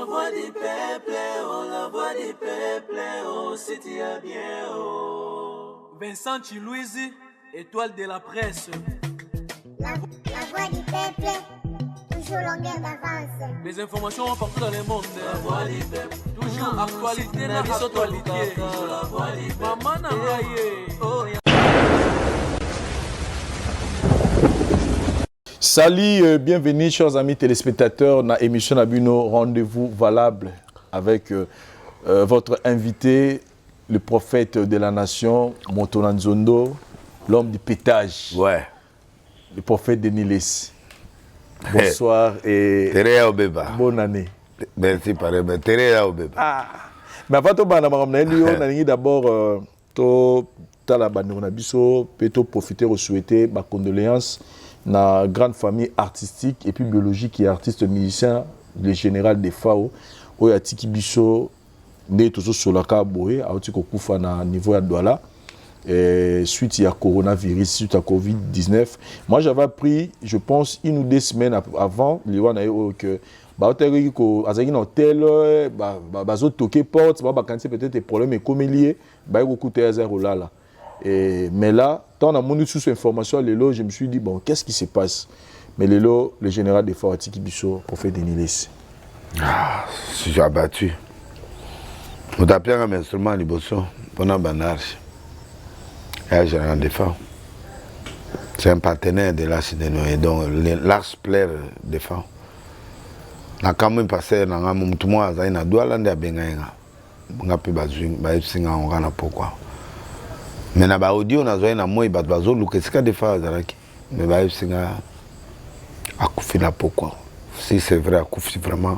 la voix du peuple, oh, la voix du peuple, oh, si tu es bien, oh. Vincent Chilouizi, étoile de la presse. La voix du peuple, toujours longueur d'avance. Les informations partout dans le monde. La voix du peuple, toujours actualité, la actualité. La voix du peuple, maman n'a Salut, bienvenue chers amis téléspectateurs dans l'émission Nabuno Rendez-vous valable avec votre invité, le prophète de la nation, Montona Nzondo, l'homme du pétage. Ouais. Le prophète de Nilis. Bonsoir et bonne année. Merci, pareil. Mais avant tout, d'abord, profiter de souhaiter ma condoléance na grande famille artistique et puis biologique et artiste musicien, le général de FAO, oyo atiki biso nde tozo solaka boye auti ko kufa na niveau ya Douala suite ya coronavirus, suite à Covid-19. Moi j'avais appris, je pense, 1 ou 2 semaines avant, que baoteri ko azaki na hôtel bazo toquer porte, ba kanti peut-être des problèmes comme lié, ba ko coûter 0 là. Mais là, quand on a monté sous cette information, je me suis dit, bon, qu'est-ce qui se passe? Mais le général de Fawati Kibiso, prophète de Nilis. Ah, je suis abattu. On a appelé un instrument à Liboso pendant Banarche. Et le général de Fawati. C'est un partenaire de l'Arche de Noé, donc l'Arche plaire de Fawati. Na quand même passé, na ngamu tout moi, ça y na Douala nde abenga. On a pu bazuing, baïpsinga on gana pourquoi. Mais na ba audio na zoé na moi bat bazo lukeska de fois azaraki mais ba singa akufi na pourquoi si c'est vrai akufi vraiment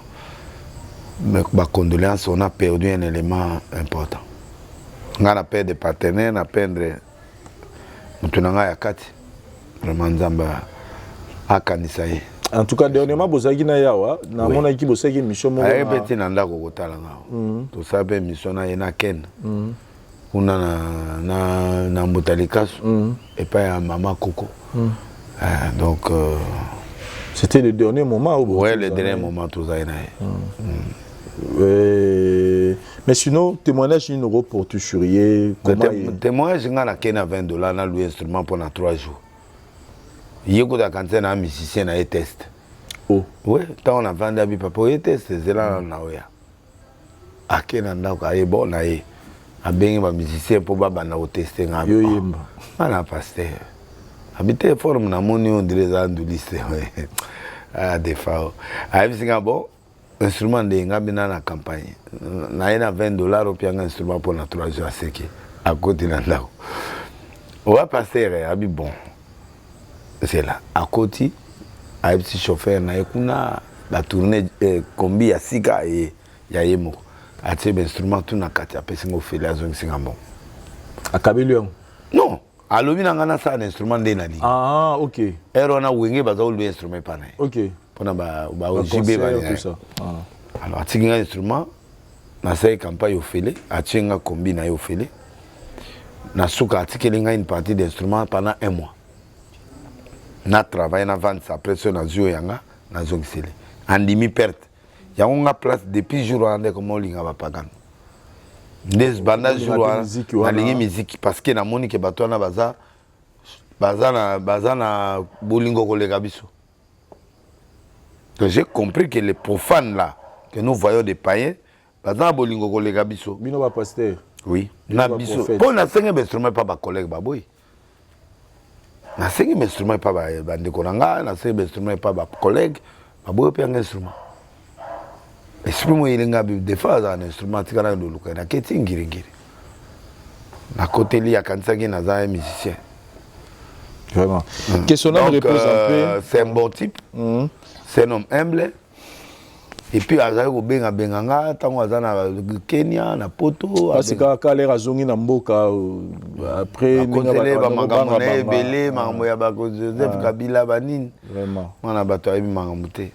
mais ba condoléances on a perdu un élément important ngana perdre des partenaires na perdre mutunanga ya kati vraiment nzamba akanisa ye en tout cas dernièrement bozaki na yawa na mona ki bosaki mission mo ay beti na ndako kotala ngao to sabe mission na yena ken on a na Motalikasu et pas à Maman Coco. Donc c'était le dernier moment où ouais, le dernier moment tout ça. Mais sinon témoignage une euro pour tu churier témoignage ngana kena $20 na louer instrument pendant 3 jours. Yeko da kanté na musicien na test. Oh. Ouais, tant on a vendu à papa test c'est là na oya. Akena ndako aye bon na ye. Abengi ba musicien pour baba na tester nga yo yemba ana pasteur habité forme na moni on dirait ça du lycée ah des fois ayi singa bon instrument de ngabina na campagne na ina $20 au pianga instrument pour na 3 jours seki à côté na ndako on va passer abi bon c'est là à côté ayi petit chauffeur na ekuna la tournée combi ya sika et ya yemo atie instrument tout na kati apesinga ofele azongisinga bon akabelion non alobi na ngana sa instrument de na li ah ok ero na wenge baza olu instrument pana ok pona ba ojibe ba tout ça alors atinga instrument na sai campagne ofele atinga kombi na ofele na suka atikelinga une partie d'instrument pendant 1 mois na travail na vente après ça na zio yanga na zongisele andimi perte ya nga place depuis jour ande comme linga ba pagan des bandages jour na lingi musique parce que na moni ke bato na baza na bolingo kolega biso. Donc j'ai compris que les profanes là que nous voyons des païens baza bolingo kolega biso bino ba pasteur oui na biso pour na senga instrument pas ba collègue ba boy na senga instrument pas ba ndeko nanga na senga instrument pas ba collègue ba boy pe instrument. Esprit moi il y a des phases en instrument tika ndo luka na keti ngiri na côté li ya kanisa ki na za musicien vraiment questionnaire repose un peu c'est un bon type c'est un homme humble et puis azali ko benga nga tango azana Kenya na Poto parce que kale razongi na mboka après ninga ba makambo na ebele makambo ya ba Joseph Kabila banini vraiment wana bato ayebi makambo te.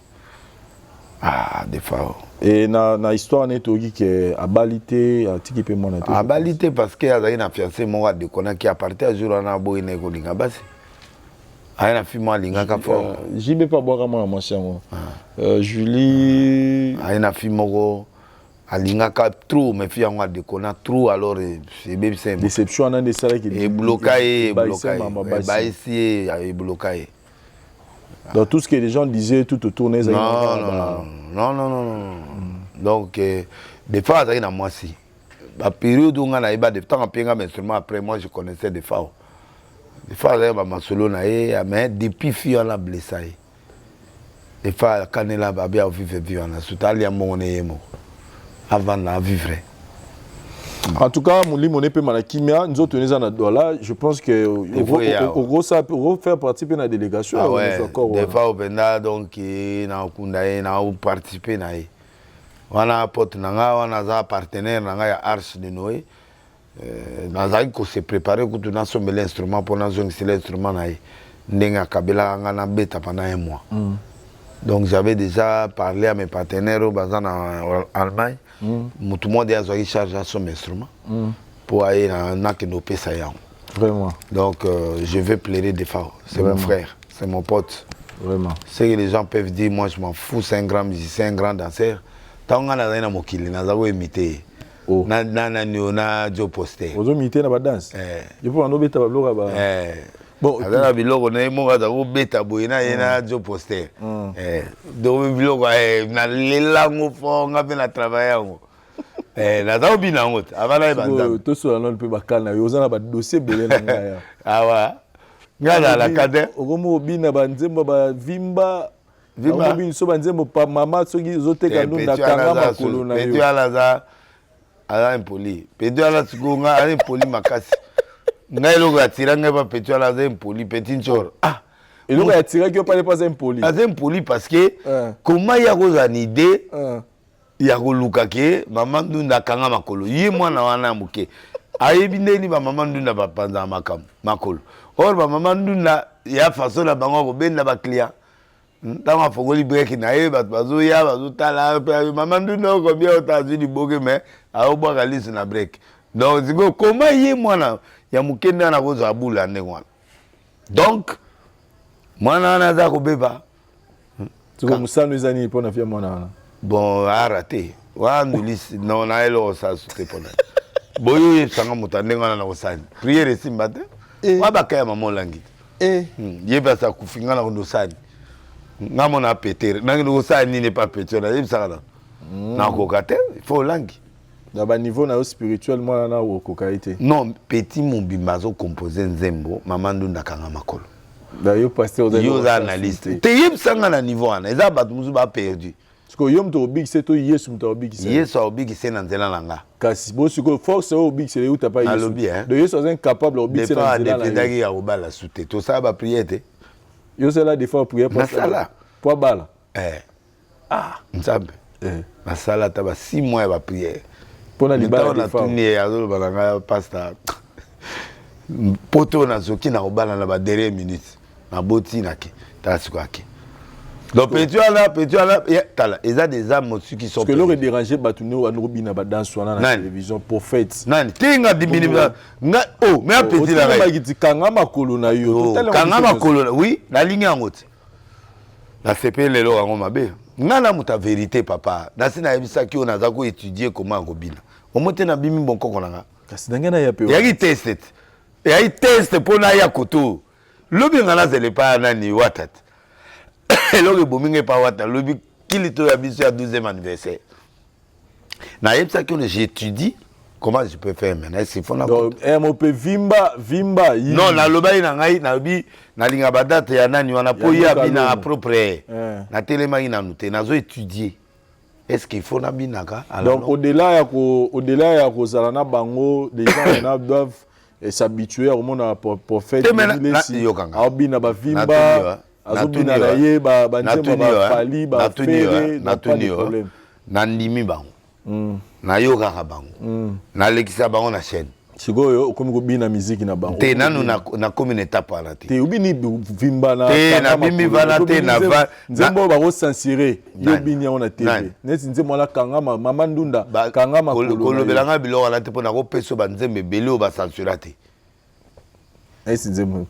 Ah, des fois. Et na histoire n'est togi que abalité a tiki pe mona te. Abalité parce que azali na fiancé mo de kona qui appartient à jour na boy na ko linga basi. Aïe, fille moi lingaka fort. J'y vais pas boire à moi mon chien. Julie. Aïe, fille moi alingaka trop, mais fille moi déconna trop alors c'est bien simple. Déception en un des salles qui et bloqué, ici et bloqué. Dans tout ce que les gens disaient tout autour des non. Donc des fois ça dans moi si. La période où on a eu des temps en payant mais seulement après moi je connaissais des fois. Des fois là ma solo na mais depuis fille on a blessé. Des fois quand elle a bien vivre on a soutali à mon émo avant de vivre. En tout cas, mon épée malakimia, nous autres nous en là, je pense que au gros ça pour faire participer à la délégation. Ah ouais. Des fois au Benda donc na kundaye na participer na yi. Wana pote nanga wana za partenaire nanga ya Arche de Noé. Nazali ko se préparer ko tuna sommer l'instrument pour na zone c'est l'instrument na yi. Ndenga kabela nga na beta pendant un mois. Donc j'avais déjà parlé à mes partenaires au bazan en Allemagne. Tout le monde a chargé son instrument pour aller dans Nakenope Sayan. Vraiment. Donc je vais plaider des fois. C'est mon frère, c'est mon pote. Vraiment. C'est que les gens peuvent dire, moi je m'en fous, c'est un grand musicien, un grand danseur. Tant qu'on a un mokili, on a imité. On a Joe Poster. On a imité dans la danse. Je peux en oublier ta blog là-bas. Bon, alors biloko on a mon gars beta boyina ina Joe Poster. Donc biloko na lelango fo nga pe na travailler ngo. Na za obina ngo avant na banda. To so na pe bakana yo za na ba dossier belé na ngaya. Awa. Ngala la kade. Ogomo obina ba nzembo ba vimba. Vimba bin so ba nzembo pa mama soki zoteka ndunda kanga makolo na yo. Petu ala za ala impoli. Petu ala tsukunga ala impoli makasi. Ngai logo atiranga ba petu ala za impoli petit nchoro. Ah. Et logo atiranga yo pas impoli. Ala impoli parce que comment ya koza ni idée ya koluka ke mama ndunda kanga makolo. Ye mwana wana muke. Ayebi ndeni ba mama ndunda ba panza makolo. Or ba mama ndunda ya façon la bango ko benda ba client. Dans ma fogoli break na ye bazo ya bazo tala mama ndunda ko bien otazu di boke mais a obo galisi na break. Donc zigo comment ye mwana ya mukenda na kozo abula ndengwana. Donc mwana na za ko beba. Tuko musano izani pona fia mwana. Bon a raté. Wa ndulis non na elo sa sute pona. Boyo sanga mutandenga na osani. Prière simbate. Wa bakaya mama langi. Yeba sa kufinga na ndosani. Ngamo na péter. Nangi ndosani n'est pas péter na yebsa na. Na kokate, il faut langi. Dans bas niveau na spirituel moi na okokaité. Non, petit mon bimbazo composé nzembo, mama ndunda kanga makolo. D'ailleurs pasteur de yo analyste. Te yebsa na niveau ana, eza batu muzu ba perdu. Parce que yom to big c'est to yesu mto big c'est. Yesu au big c'est na nzela nanga. Kasi bo siko force au big c'est où t'as pas yesu. De yesu est incapable au big c'est na nzela. De dagi ya obala souté. To ça ba prière te. Yo c'est là des fois prière pour ça. Pour bala. Nzambe. Masala taba 6 mois ya ba prière. Pour na libala na tuni ya zolo balanga pastor. Poto na zoki na obala na ba dernière minute. Na boti na ke. Tasiko ake. Donc Pétu ala tala eza des âmes aussi qui sont parce que l'aurait dérangé batuno anobi na danse wana na télévision prophète nani tinga dimini nga oh mais Pétu la ba giti kanga makolo na yo kanga makolo oui la ligne yangote la CP lelo ngo mabe nga na muta vérité papa na sina yebisa ki on aza ko étudier comment ngobina omote na bimi bonko konanga kasi ndangena ya pe ya ki test pour na ya koto lobi ngana zele pa nani watat. Et là, le pas wata, le kilito ya biso ya 12e anniversaire. Na yebsa que j'étudie comment je peux faire maintenant. C'est fond donc MOP vimba. Non, na loba ina ngai na bi na linga badate ya nani wana po ya bina propre. Na telema ina noté nazo étudier. Est-ce qu'il faut na binaka? Donc au-delà ya ko zalana bango, les gens doivent s'habituer au monde à prophète. Abina ba vimba. Azobina na ye ba nzembo ba fali ba fere na problème na ndimi bango na yoka ka bango na lekisa bango na chaîne sikoyo okomi kobina musique na bango te nanu na communauté pa te te ubini vimba na te na bimi vana te na va nzembo ba ko censurer yo bini on na télé neti nzembo la kanga mama ndunda kanga makolo kolobelanga biloko la te pona ko peso ba nzembe belé o ba censurer te neti nzembo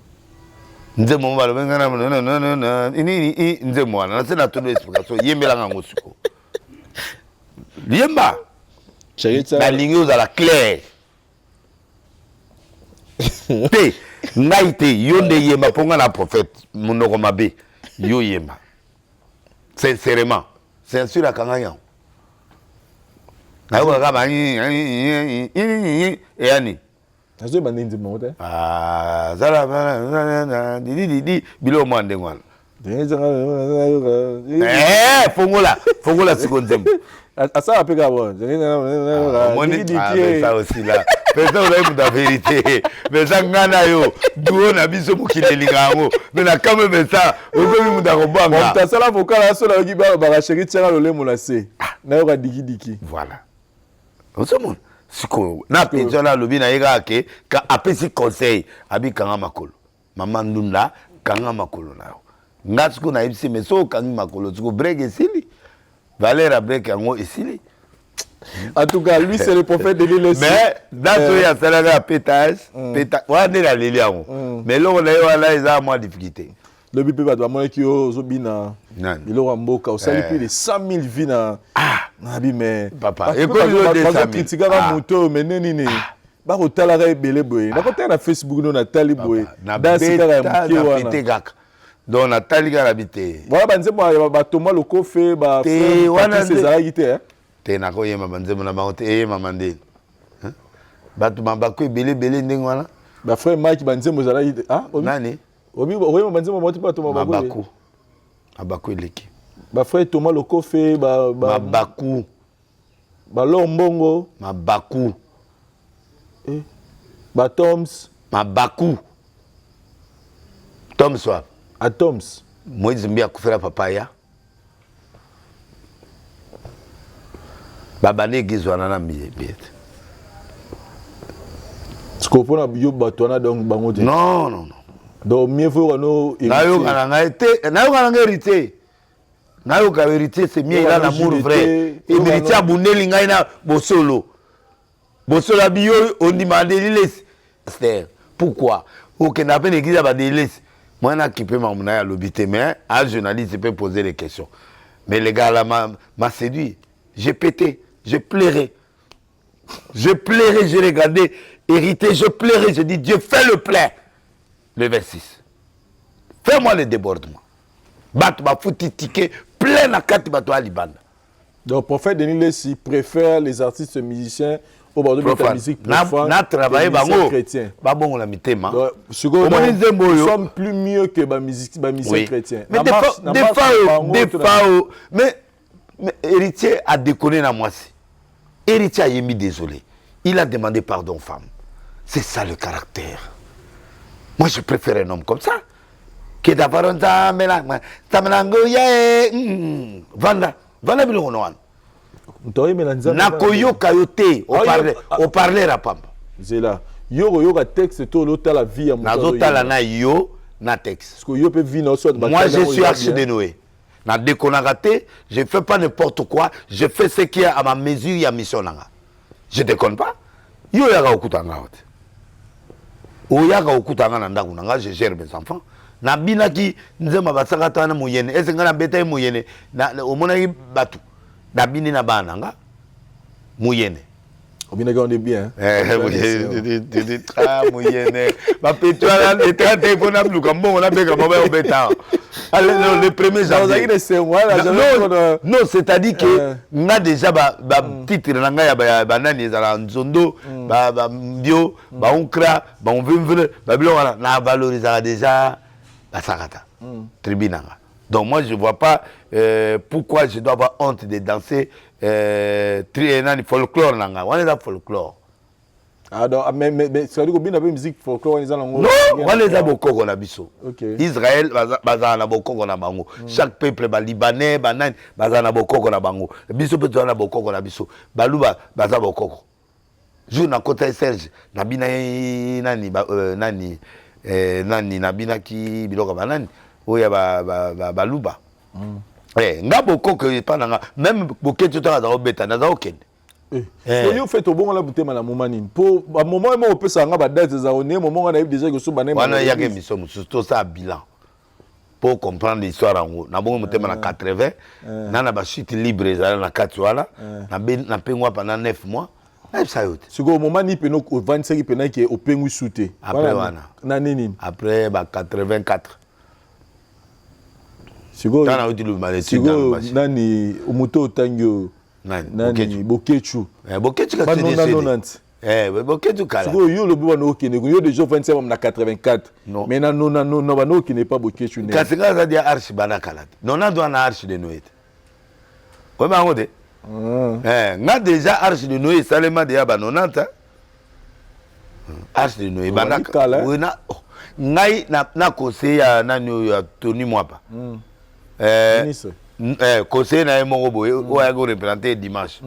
nze mo balo benga na ini nze mo na sena to explication yembela ngango siko yemba la ligne aux à la claire te ngaite yonde yemba ponga na prophète monoko mabe yo yemba sincèrement c'est sûr la kanganya na yo ka ba et ani azo bandinzi mote zala di bilo mwande ngwana fongola sikonzembo asa apeka bon ça aussi là personne là pour la vérité mais ça ngana yo duo na biso mukilelinga ngo mais na quand même ça ozomi muda kobanga on sala vokala so la kiba ba chéri tira le lemo la se na yo ka diki voilà ozomo siko na pension la lobi na yega ke ka apesi conseil abi kanga makolo mama ndunda kanga makolo na yo ngatsuko na ibisi mais so kanga makolo siko break esili Valère break yango esili. En tout cas, lui, c'est le prophète de l'île. Mais, dans ce cas, c'est la pétage. On a dit la lili. Mais là, on a eu moins de difficulté. Le bébé va demander qu'il y a Zobina. Il aura un beau cas. Ça lui plus de 100 000 vies. Mais, papa, et quand il y a des critiques à moto, mais non. Bah, au talent belé boy. N'a pas na Facebook non na tali boy. Dans ce cas, na pété gak. Donc na tali ga habité. Voilà banze moi ba Thomas le coffre ba wana ces aragité te na ko yema banze na bangote mamande. Hein? Ba tu mamba ko belé ndenge wana. Ba frère Mike banze mo aragité nani? Obi banze mo moti pa Thomas Baku. Abaku eleki. Ba frère Thomas le coffre ba Baku. Ba Lombongo, Baku. Ba Toms, Baku. Tom Swap. À Toms. Moïse Mbia kufera papaya. Babane gizwana na mbiye bete. Tu comprends yo batona donc bangote. Non. Donc mieux faut no nayo kana hérité. Nayo ka hérité c'est mieux il a l'amour vrai. Et hérité abundeli ngai na bosolo. Bosolo biyo on demande les. Pourquoi? Au que n'a pas l'église ba délis. Moi, je qui peut m'emmener à l'obité, mais un journaliste peut poser des questions. Mais les gars là m'a séduit. J'ai pété, j'ai pleuré. Je pleurais, j'ai regardé, hérité, je pleurais. Je dis, Dieu, fais le plein. Le 26. Fais-moi le débordement. Bat ma fouti ticket, plein à 4 bateaux à Liban. Donc, prophète Denis Lessi préfère les artistes musiciens au bord de la musique profane. Na travaillé bango chrétien. Ba bon la mitema. Nous sommes plus mieux que les musiciens chrétiens. Mais des fois, mais héritier a déconné dans moi. Héritier a émis désolé. Il a demandé pardon aux femmes. C'est ça le caractère. Moi je préfère un homme comme ça que d'avoir un tamelango vanda biloko noan. Nakoyoka yote au parler à Pamba. Zela. Yo texte to lota la vie à mon. Nazotala na yo na texte. Parce que yo peut vivre moi je suis archi de Noé. Na déconne je fais pas n'importe quoi, je fais ce qui est à ma mesure ya mission nanga. Je déconne pas. Yo yaga okutanga wote. O yaga okutanga na ndaku nanga, je gère mes enfants. Na binaki nzema basakata na moyene. Est-ce que na beta moyene na omona batu. Na bini na bananga moyene. Obinaka on est bien. Moyene. Ma pétoire est très téléphonable comme bon on a bien comme au bêta. Alors le premier janvier. Non, c'est-à-dire que on a déjà ba titre nanga ya banani za nzondo ba bio ba onkra ba onvimvle ba bilo na valoriser déjà la sakata. Tribunanga. Donc moi je ne vois pas pourquoi je dois avoir honte de danser folklore nanga. On est dans folklore. Ah donc mais ça veut dire que bien musique folklore on est dans non, on est dans bokoko na biso. Israël baza na bokoko na bango. Chaque peuple ba libanais banan baza na bokoko na bango. Biso peut na bokoko na biso. Baluba baza bokoko. Jour na côté Serge na bina nani na bina ki biloko banani. Oya baluba. Nga bokoko pas nanga même boketo ta za obeta na za okende. Yo fait au bon la bouteille la momanine. Pour un moment où on peut s'en avoir date des années, moment on a eu déjà que ce bané. Voilà, il y a que mission, surtout ça bilan. Pour comprendre l'histoire en haut. Na bon monté en 80, na na ba chute libre ça na 4 wala, na pengwa pendant 9 mois. C'est au moment ni peno au 25 pena qui est au pengu souté. Après wana. Na nini? Après ba 84. C'est go. Dans la route le malétique dans le machine. Nani au moto tangyo. Nani Bokechu. Bokechu ka c'est Bokechu kala. C'est go yo le bo no kene yo déjà 25 na 84. Mais na no ba no kene pas Bokechu né. Kasinga za dia archi bana kala. Non na doit na archi de Noé. Ouais ba ngode. Nga déjà archi de Noé salema de ba 90. Archi de Noé bana kala. Oui na ngai na conseil ya nani ya Tony Mwapa. Conseil na mo boye o ya go représenter dimanche.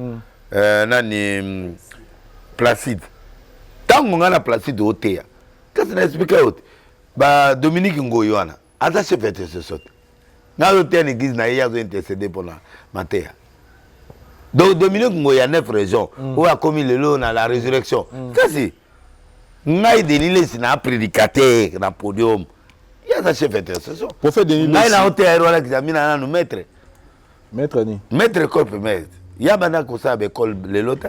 Nani Placide. Tango nga na Placide oteya. Qu'est-ce que explique autre? Ba Dominique Ngoyoana. Ata chef était ce sort. Nga oteya l'église na ya zo intercéder pour la matéa. Donc Dominique Ngoya 9 régions où a commis le lot na la résurrection. Qu'est-ce ngai Denis na prédicateur na podium. Ya sa chef était ce sort. Prophète Denis ngai na oteya ro la examiner na no maître. Maître ni. Maître école maître. Ya bana ko sa école le lota.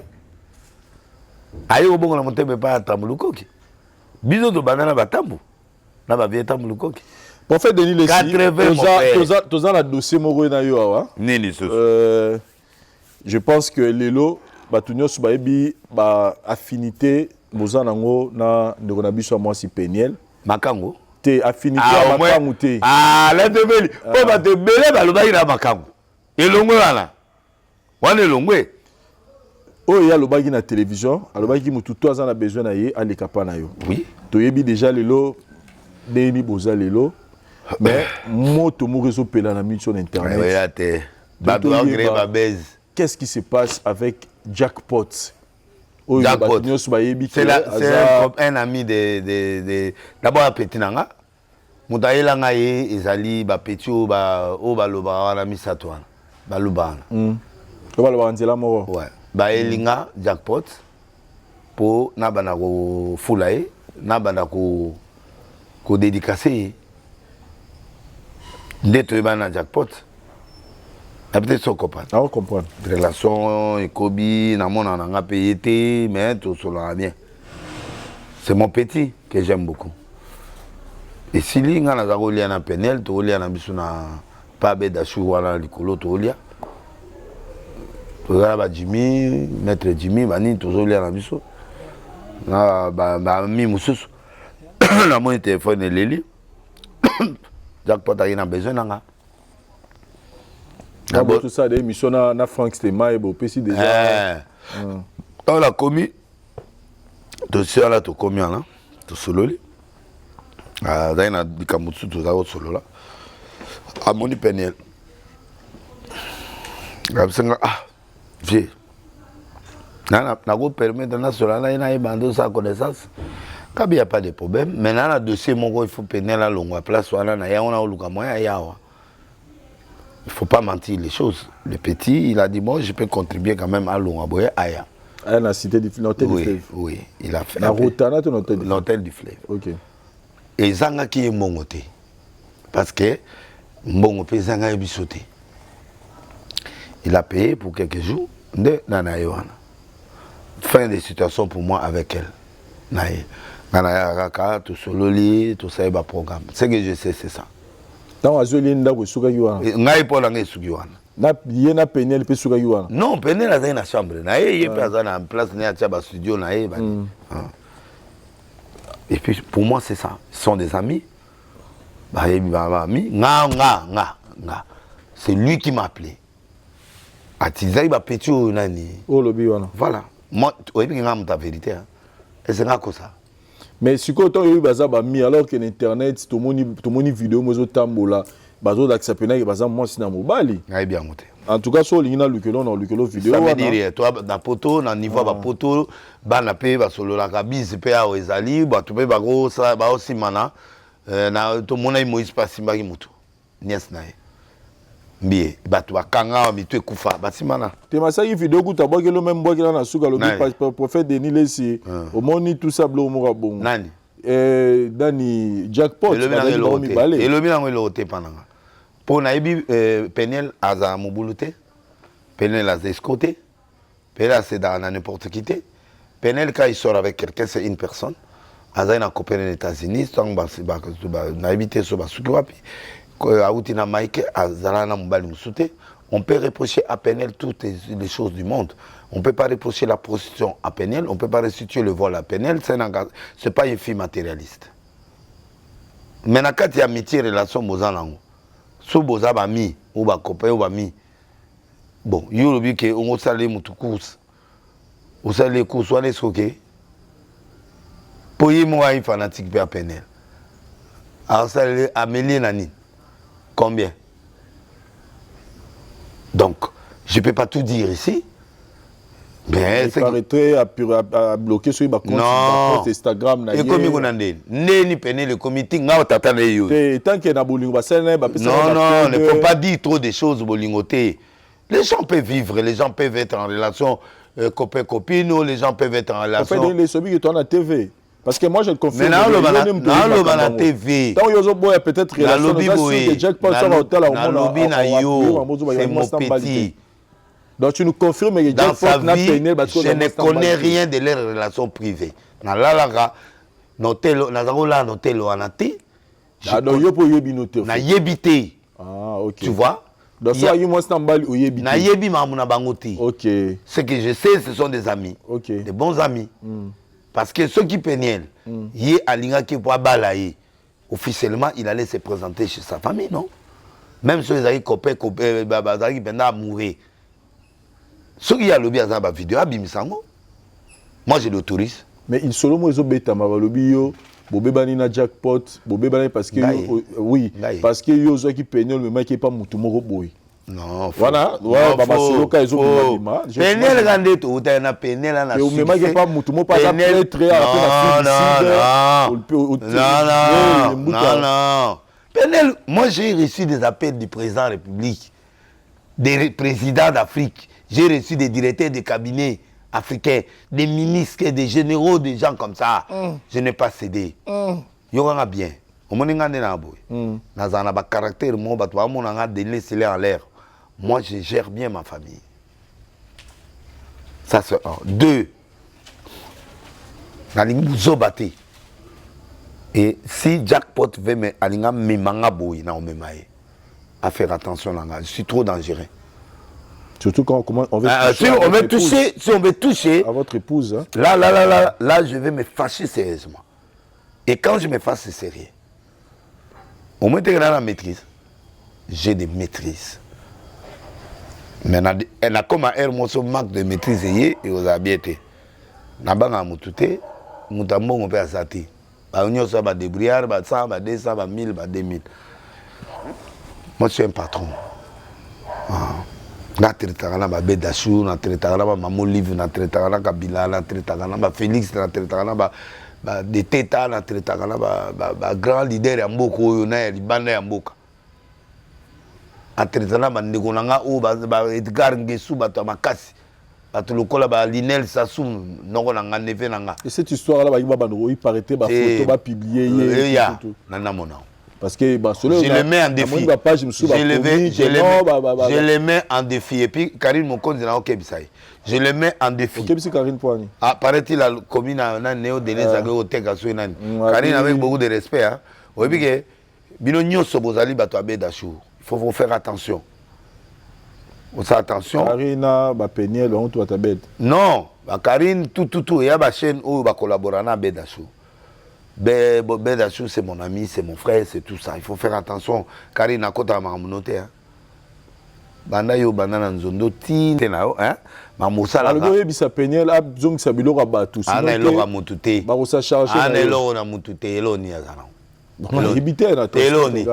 Ayo bongo na montembe pa tambulukoki. Bizo to banana batambu. Na ba vie tambulukoki. Prophète Denis Lessi. Toza na dossier moko na yo awa. Nini so. Je pense que lelo batunyo subaebi ba affinité bozanango na ndeko na biso moi si Peniel. Makango. Te affinité makango te. La tebeli. Po ba tebele ba loba ira makango. Elongwe wana. Wana elongwe. Oh, il y a le bagui na télévision, le bagui mutu toi en a besoin na ye ali kapana yo. Oui. To yebi déjà lelo, demi boza lelo. Mais moto mo réseau pela na sur internet. Oui, là t'es. Badoua gré ma baise. Qu'est-ce qui se passe avec Jackpot? Oh, Jackpot. C'est un ami de d'abord petit nanga. Mutaila nga ye ezali ba petit o ba loba wana misatwana. Ba lubana. Ko ba loba nzela mo. Ouais. Ba elinga Jackpot pour na bana ko fulaye na bana ko dédicacer ndeto bana Jackpot na peut-être son copain on comprend relation ekobi na mona na nga payé mais tout cela bien c'est mon petit que j'aime beaucoup et si li nga na za kolia na Penel to kolia na biso na pa be da chou wana likolo to kolia ba Jimmy, maître Jimmy, bani toujours lié à biso. Na ba mi mususu. Na mon téléphone leli. Jackpot a yana besoin nanga. D'abord tout ça des missions na Frank Stema et bo pesi déjà. On l'a commis. Dossier là to commis là. To sololi. Ah daina bikamutsu to za solo là. A moni Peniel. Gabsenga J'ai. Na go permettre na cela là ina ibando sa connaissance. Quand il y a pas de problème, maintenant la dossier mon il faut peiner la longue place voilà na ya on a oluka moya yawa. Il faut pas mentir les choses. Le petit, il a dit moi je peux contribuer quand même à Longaboye aya. À la cité du l'hôtel du fleuve. Oui, il a fait la Rotana ton hôtel. L'hôtel du fleuve. OK. Et zanga qui est mongoté. Parce que mbongo pe zanga ebisoté. Il a payé pour quelques jours de Nana Yohana. Fin de situation pour moi avec elle. Naye. Nana Raka, tout sololi, tout ça, il va programme. Ce que je sais, c'est ça. Dans la zone, il y a un suga Yohana. Naye pour l'année suga Yohana. Il y a un Penel pe suga Yohana. Non, Penel a dans la chambre. Naye, il y a en place, il y a un studio. Et puis, pour moi, c'est ça. Ils sont des amis. C'est lui qui m'a appelé. Atiza iba petit ou nani. Oh lobi wana. Voilà. Moi oui bien ngam ta vérité hein. Et c'est ngako ça. Mais si quand on eu baza ba mi alors que l'internet tout moni vidéo mozo tambola bazo d'accepter que baza moi sina mobali. Ngai bien monté. En tout cas sur lingina lukelo na lukelo vidéo wana. Ça veut dire toi na poto na niveau ba poto ba na pe ba solo la kabise pe a ezali ba to pe ba go ça ba aussi mana na to mona Moïse Pasimba ki mutu. Nies nae. Mbie, batu bakanga mitu ekufa, basimana. Te masaki vidéo kuta boke lo même boke là na suka le prophète Denis Lessi. Au moni tout ça blo mo bon. Nani? Dani Jackpot. Et le bilan est loté pendant. Pour naïbi Penel aza mobuluté. Penel a escoté. Penel c'est dans n'importe qui. Penel quand il sort avec quelqu'un c'est une personne. Aza ina copain aux États-Unis, tant naïbité sur basukiwapi. Aoutina Mike azalana mbali musute. On peut reprocher à Penel toutes les choses du monde. On ne peut pas reprocher la prostitution à Penel, on ne peut pas restituer le vol à Penel, ce n'est pas une fille matérialiste. Mais quand il y a amitié, relation, si vous avez ami, ou un copain, ou ami, bon, il y a des gens qui ont salé mon course, ou salé course, ou les soquets. Pour y avoir un fanatique à Penel. Alors, ça Amélie Nani. Combien? Donc, je ne peux pas tout dire ici. Mais il paraîtrait à bloquer sur les comptes Instagram. Et comme on a dit, ni peine le comité, n'a pas de tant qu'il y a bolingo, non, ne faut pas dire trop de choses bolingoté. Les gens peuvent vivre, les gens peuvent être en relation copain-copine, ou les gens peuvent être en relation. Les sommets qui tournent à TV. Parce que moi je le confirme. Mais là, on va la TV. Tant que vous avez peut-être relation, c'est mon petit. Donc tu nous confirmes que dans sa vie, je ne connais rien de leurs relations privées. Dans la tu vois? Donc ça, il y ok. Ce que je sais, ce sont des amis, des bons amis. Parce que ceux qui peignaient, officiellement, il allait se présenter chez sa famille, non? Même ceux qui avaient copains, ils mourir. Ceux qui ont lobby à la vidéo, moi je l'autorise. Mais il solo moi beta ma lobby yo, bobebani na Jackpot, bobebani parce que oui, parce que yo zo qui peigné le mec qui pas mutu moko boy. Non, voilà, ouais, baba solo ka ezo bima. Peigné le gandé to uta na peigné là na. Et le mec qui pas mutu mo pas ça très non. Penel, moi j'ai reçu des appels du président de la République, des présidents d'Afrique. J'ai reçu des directeurs de cabinet africains, des ministres, des généraux, des gens comme ça. Je n'ai pas cédé. Yora bien. Au moins, un caractère, en l'air. Moi, je gère bien ma famille. Ça, c'est un. Deux. Et si Jackpot veut me faire attention, je suis trop dangereux. Surtout quand on veut toucher, si on veut toucher à votre épouse. Hein? Là, je vais me fâcher sérieusement. Et quand je me fâche, c'est sérieux. Au moins, tu as la maîtrise. J'ai des maîtrises. Mais elle a comme un air, mon manque de maîtrise et aux habités. Nabanga mutute, mutambo on peut asati. Ba union ça va débrouillard, ba 100, ba 200, ba 1000, ba 2000. Moi, je suis un patron. Na traitagana ba Bedachou, na traitagana ba Maman Livre, na traitagana Kabila, na traitagana ba Félix, na traitagana ba de Teta, na traitagana ba grand leader ya mboko oyo na ya libanda ya mboka. Na traitagana ba ndeko nanga o ba Edgar Ngesu ba to makasi. Ba to lokola ba Linel Sassou noko na nganeve nanga. Et cette histoire là ba yiba bando il paraît ba photo ba publier hier. Nana mona. Parce que je le mets en défi. Je le mets en défi. Et puis, Karine Mokonde, je le mets en défi. Ah, paraît-il, la commune a néo délai au Karine avec beaucoup de respect. Il faut faire attention. Faut attention. Karine, Péniel, on doit t'abeiller. Non, Karine, tout. Il y a une chaîne où il collabore avec Bédachou. Bédachou, c'est mon ami, c'est mon frère, c'est tout ça. Il faut faire attention. Karine a côté à ma communauté. Banda yo banana nzondo ti tenao hein mamusa la algo yebisa Péniel abzong sabilo rabatu sinon ana elora mutute ba sa charger ana elora mutute eloni azana on yebite na to eloni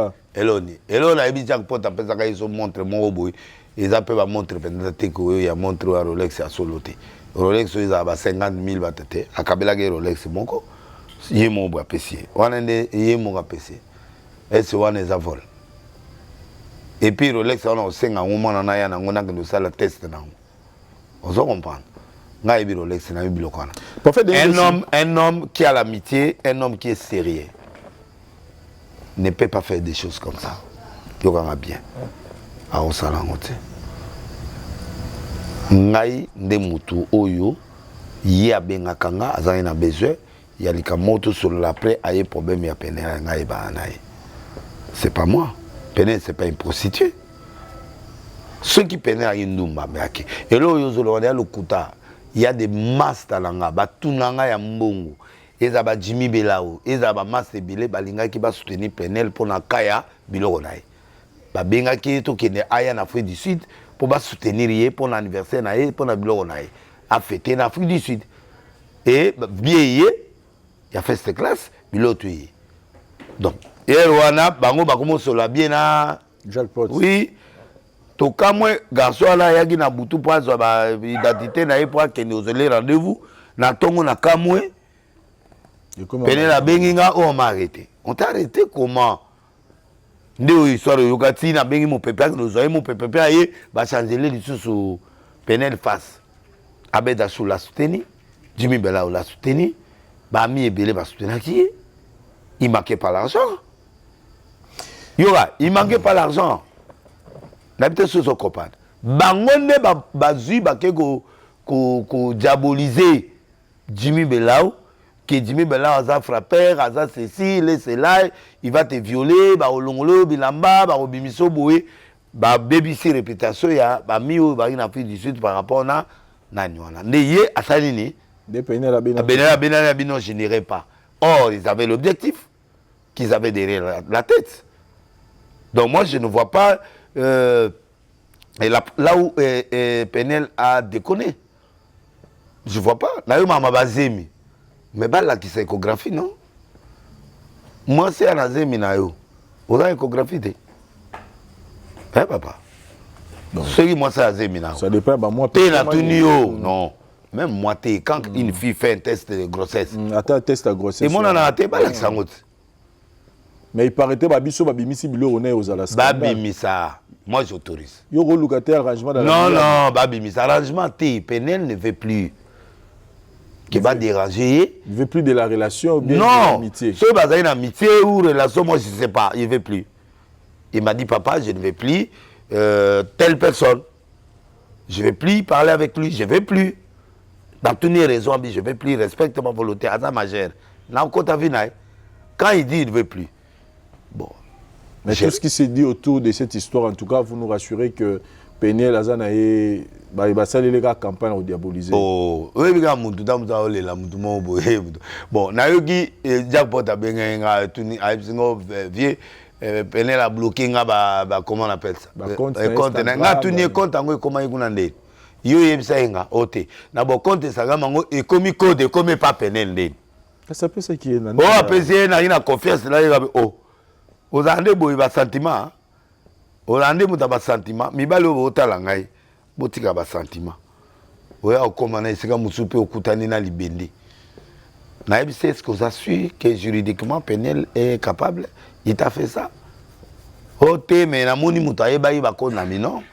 yebisa ko pota pesa ka iso montre mo boy eza pe ba montre pendant te ko ya montre wa Rolex ya solote Rolex ils a ba 50,000 batete akabela ke Rolex moko ye mo bo apesi wana nde ye mo apesi ese wana eza vol Et puis Rolex on a 5 ans on a ya nango na que ça la test nango. On se comprend. Nga ebi Rolex na ebi lokana. Un homme qui a l'amitié, un homme qui est sérieux ne peut pas faire des choses comme ça. Yokanga bien. A osala ngote. Ngai nde mutu oyo ye abengaka nga azali na besoin ya likamoto sur l'après aye problème ya Penel ngai ba nae. C'est pas moi. Penel c'est pas une prostituée. Ceux qui Penel a une ndumba meaki. Et là yozolo le kuta, il y a des masses talanga ba tunanga ya mbongo. Ezaba Jimmy Belao, ezaba masse bile balinga ki ba soutenir Penel pour na kaya biloko nae. Ba benga ki to kende aya na Afrique du Sud pour ba soutenir ye pour l'anniversaire nae pour na biloko nae. A fêter en Afrique du Sud. Et bien y a fait cette classe biloko tuye. Donc et Rwanda bango bakomo sola bien na jackpot. Oui. To kamwe garçon là yaki na butu pour ba identité na pour que nous les rendez-vous na tongo na kamwe. Penel la benginga on m'a arrêté. On t'a arrêté comment? Ndeo histoire yokati na bengi mon pépé nous avons mon pépé aye ba changer les sous Penel face. Abeda sous la soutenir, Jimmy Belao la soutenir, ba mi ebele ba soutenir qui? Il manquait pas l'argent. Yora, il manquait pas l'argent. N'habite sur son copain. Bangonde bazui bake ko diaboliser Jimmy Belao, que Jimmy Belao a frappé, a ceci, cela, il va te violer, ba olongolo bilamba, ba obimiso boé, ba BBC réputation ya ba mio ba in Afrique du Sud par rapport na nywana. Neye asalini des Penel la bino je n'irai pas. Or, ils avaient l'objectif qu'ils avaient derrière la tête. Donc moi je ne vois pas et là où Penel a déconné. Je vois pas. Là où maman bazemi. Mais bah là qui c'est échographie non? Moi c'est un azemi na yo. On a échographie de. Hein papa? Ce qui moi c'est azemi na. Ça dépend bah moi. T'es na tout nio non. Même moi t'es quand une fille fait un test de grossesse. Attends un test de grossesse. Et moi on a até bah là ça ngote. Mais il paraît que Babiso Babimisi bilo on est aux Alaska. Babimisa. Moi j'autorise. Yo relocataire arrangement dans non non Babimisa arrangement T Penel ne veut plus qui va déranger. Il veut plus de la relation ou bien de l'amitié. Ce bazar une amitié ou relation moi je sais pas, il veut plus. Il m'a dit papa, je ne vais plus telle personne. Je vais plus parler avec lui, je vais plus. Dans toutes les raisons, je vais plus respecte ma volonté à sa majeur. Là encore ta vie quand il dit il ne veut plus. Bon. Mais tout ce qui s'est dit autour de cette histoire, en tout cas, vous nous rassurez que Penel Azanae, il va saluer les gars campagne au diaboliser. Oh, oui, les gars, bon, Nayoki, Jackpot a bien vieux, Penel a bloqué, comment on appelle ça? Compte, comment il yo yebisa nga ote na bo compte ça mango et comme code comme pas Penel ça peut ça qui est oh apesi na ina confiance là oh ozande boy ba sentiment ozande muta ba sentiment mibale otala ngai botika ba sentiment oya okoma na isika musupe okutani na libende na yebisa est-ce que vous assure que juridiquement Penel est capable il t'a fait ça ote mais na moni muta yeba ba ko na non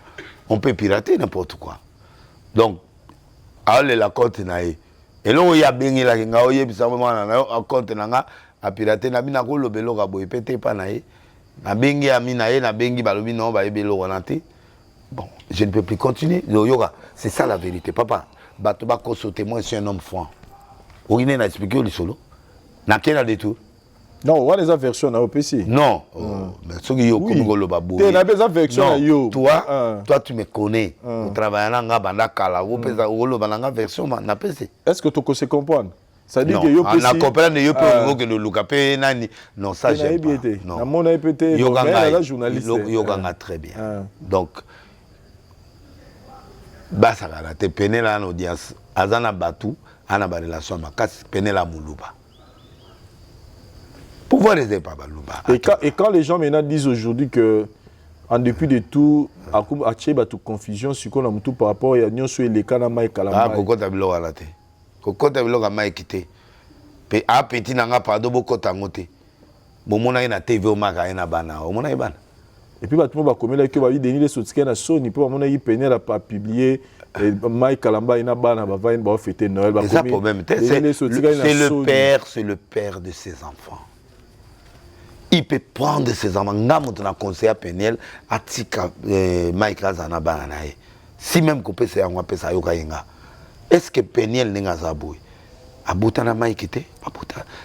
on peut pirater n'importe quoi. Donc, allez la compte nae. Et là où il y a bien la kinga oye bisa mwana na compte nanga a pirater na bina ko lobelo ka boy pété pa nae. Na bengi ami nae na bengi balobi non ba ebelo wanate. Bon, je ne peux plus continuer. Yoga, c'est ça la vérité papa. Bato ba ko témoin c'est un homme franc. Orine na expliquer le solo. Na kena de tout. Non, on a des versions dans OPC. Non, mais ceux qui ont comme le babou. Tu as des versions. Toi, tu me connais. Tu travailles dans la bande kala. Vous pèsez au le balanga version na PC. Est-ce que tu sais comprendre? Ça dit que yo PC. On a compris que yo peut que le Lucapé nani. Non, ça j'aime pas. Non. Na mon APT. Yo ganga journaliste. Yo ganga très bien. Donc basa kala te Penel en audience. Azana batu, ana ba relation makasi Penel a muluba. Pouvoir les pas et quand les gens maintenant disent aujourd'hui que en dépit de tout à toute confusion sur qu'on a tout par rapport à Nyon sur les canaux Mike Kalama. Ah pourquoi t'as bilo à la tête? Pourquoi t'as bilo à Mike quitté? Pe a petit nanga pardon beaucoup tangote. Bon mon a une TV au maga ina bana. Au mon a bana. Et puis, tout le monde va commettre que Denis les Sotika na Sony, pour mon avis, Penel a pas publié. Mike Kalamba, il a va fêter Noël. C'est ça le problème. C'est le père de ses enfants. Il peut prendre ses enfants. On a conseillé à Penel, à Tika, Mike Lazana Bananae. Si même coupé c'est un peu ça, est-ce que Penel n'est pas aboué? Aboutana Mike était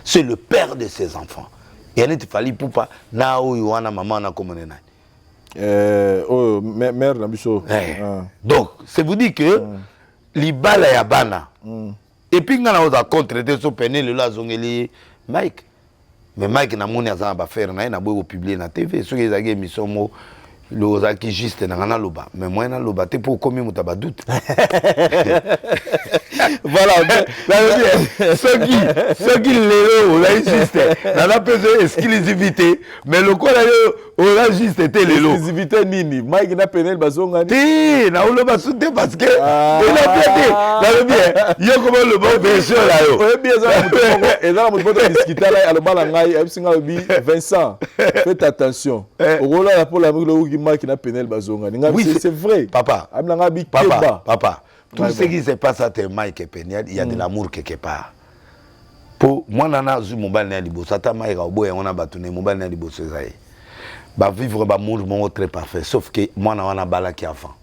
c'est le père de ses enfants. Il y a fallu pour pas. Là où il y a maman na comme mère Nabiso. Donc, c'est vous dire que l'ibala ya bana. Et puis, on a contre sur Penel là, Mike. Mais Mike n'a pas faire, il a publié na TV. Ceux qui ont mis son mot, le qui juste na loba. Mais moi, na loba, t'es pour combien de doute. Voilà, ceux qui l'élo, là, juste, dans la pesée exclusivité, mais le quoi, on a juste été l'élo. Exclusivité nini, Mike n'a Penel bazonga. Ti, na on l'a sauté parce que, il a pété, là, bien, il y a comment le bon version là, yo. Oui, bien, et là, on peut discuter là, à le balangaï, Vincent, faites attention. Au rôle là, pour la Mike n'a Penel bazonga. Oui, c'est vrai. Papa, papa. Tout ce qui se passe à Mike et Penel, il y a de l'amour quelque part. Pour moi, nana zu mobile na libo, sata Mike au boy on a battu mobile na libo c'est ça. Bah vivre l'amour très parfait, sauf que moi na wana bala qui enfant.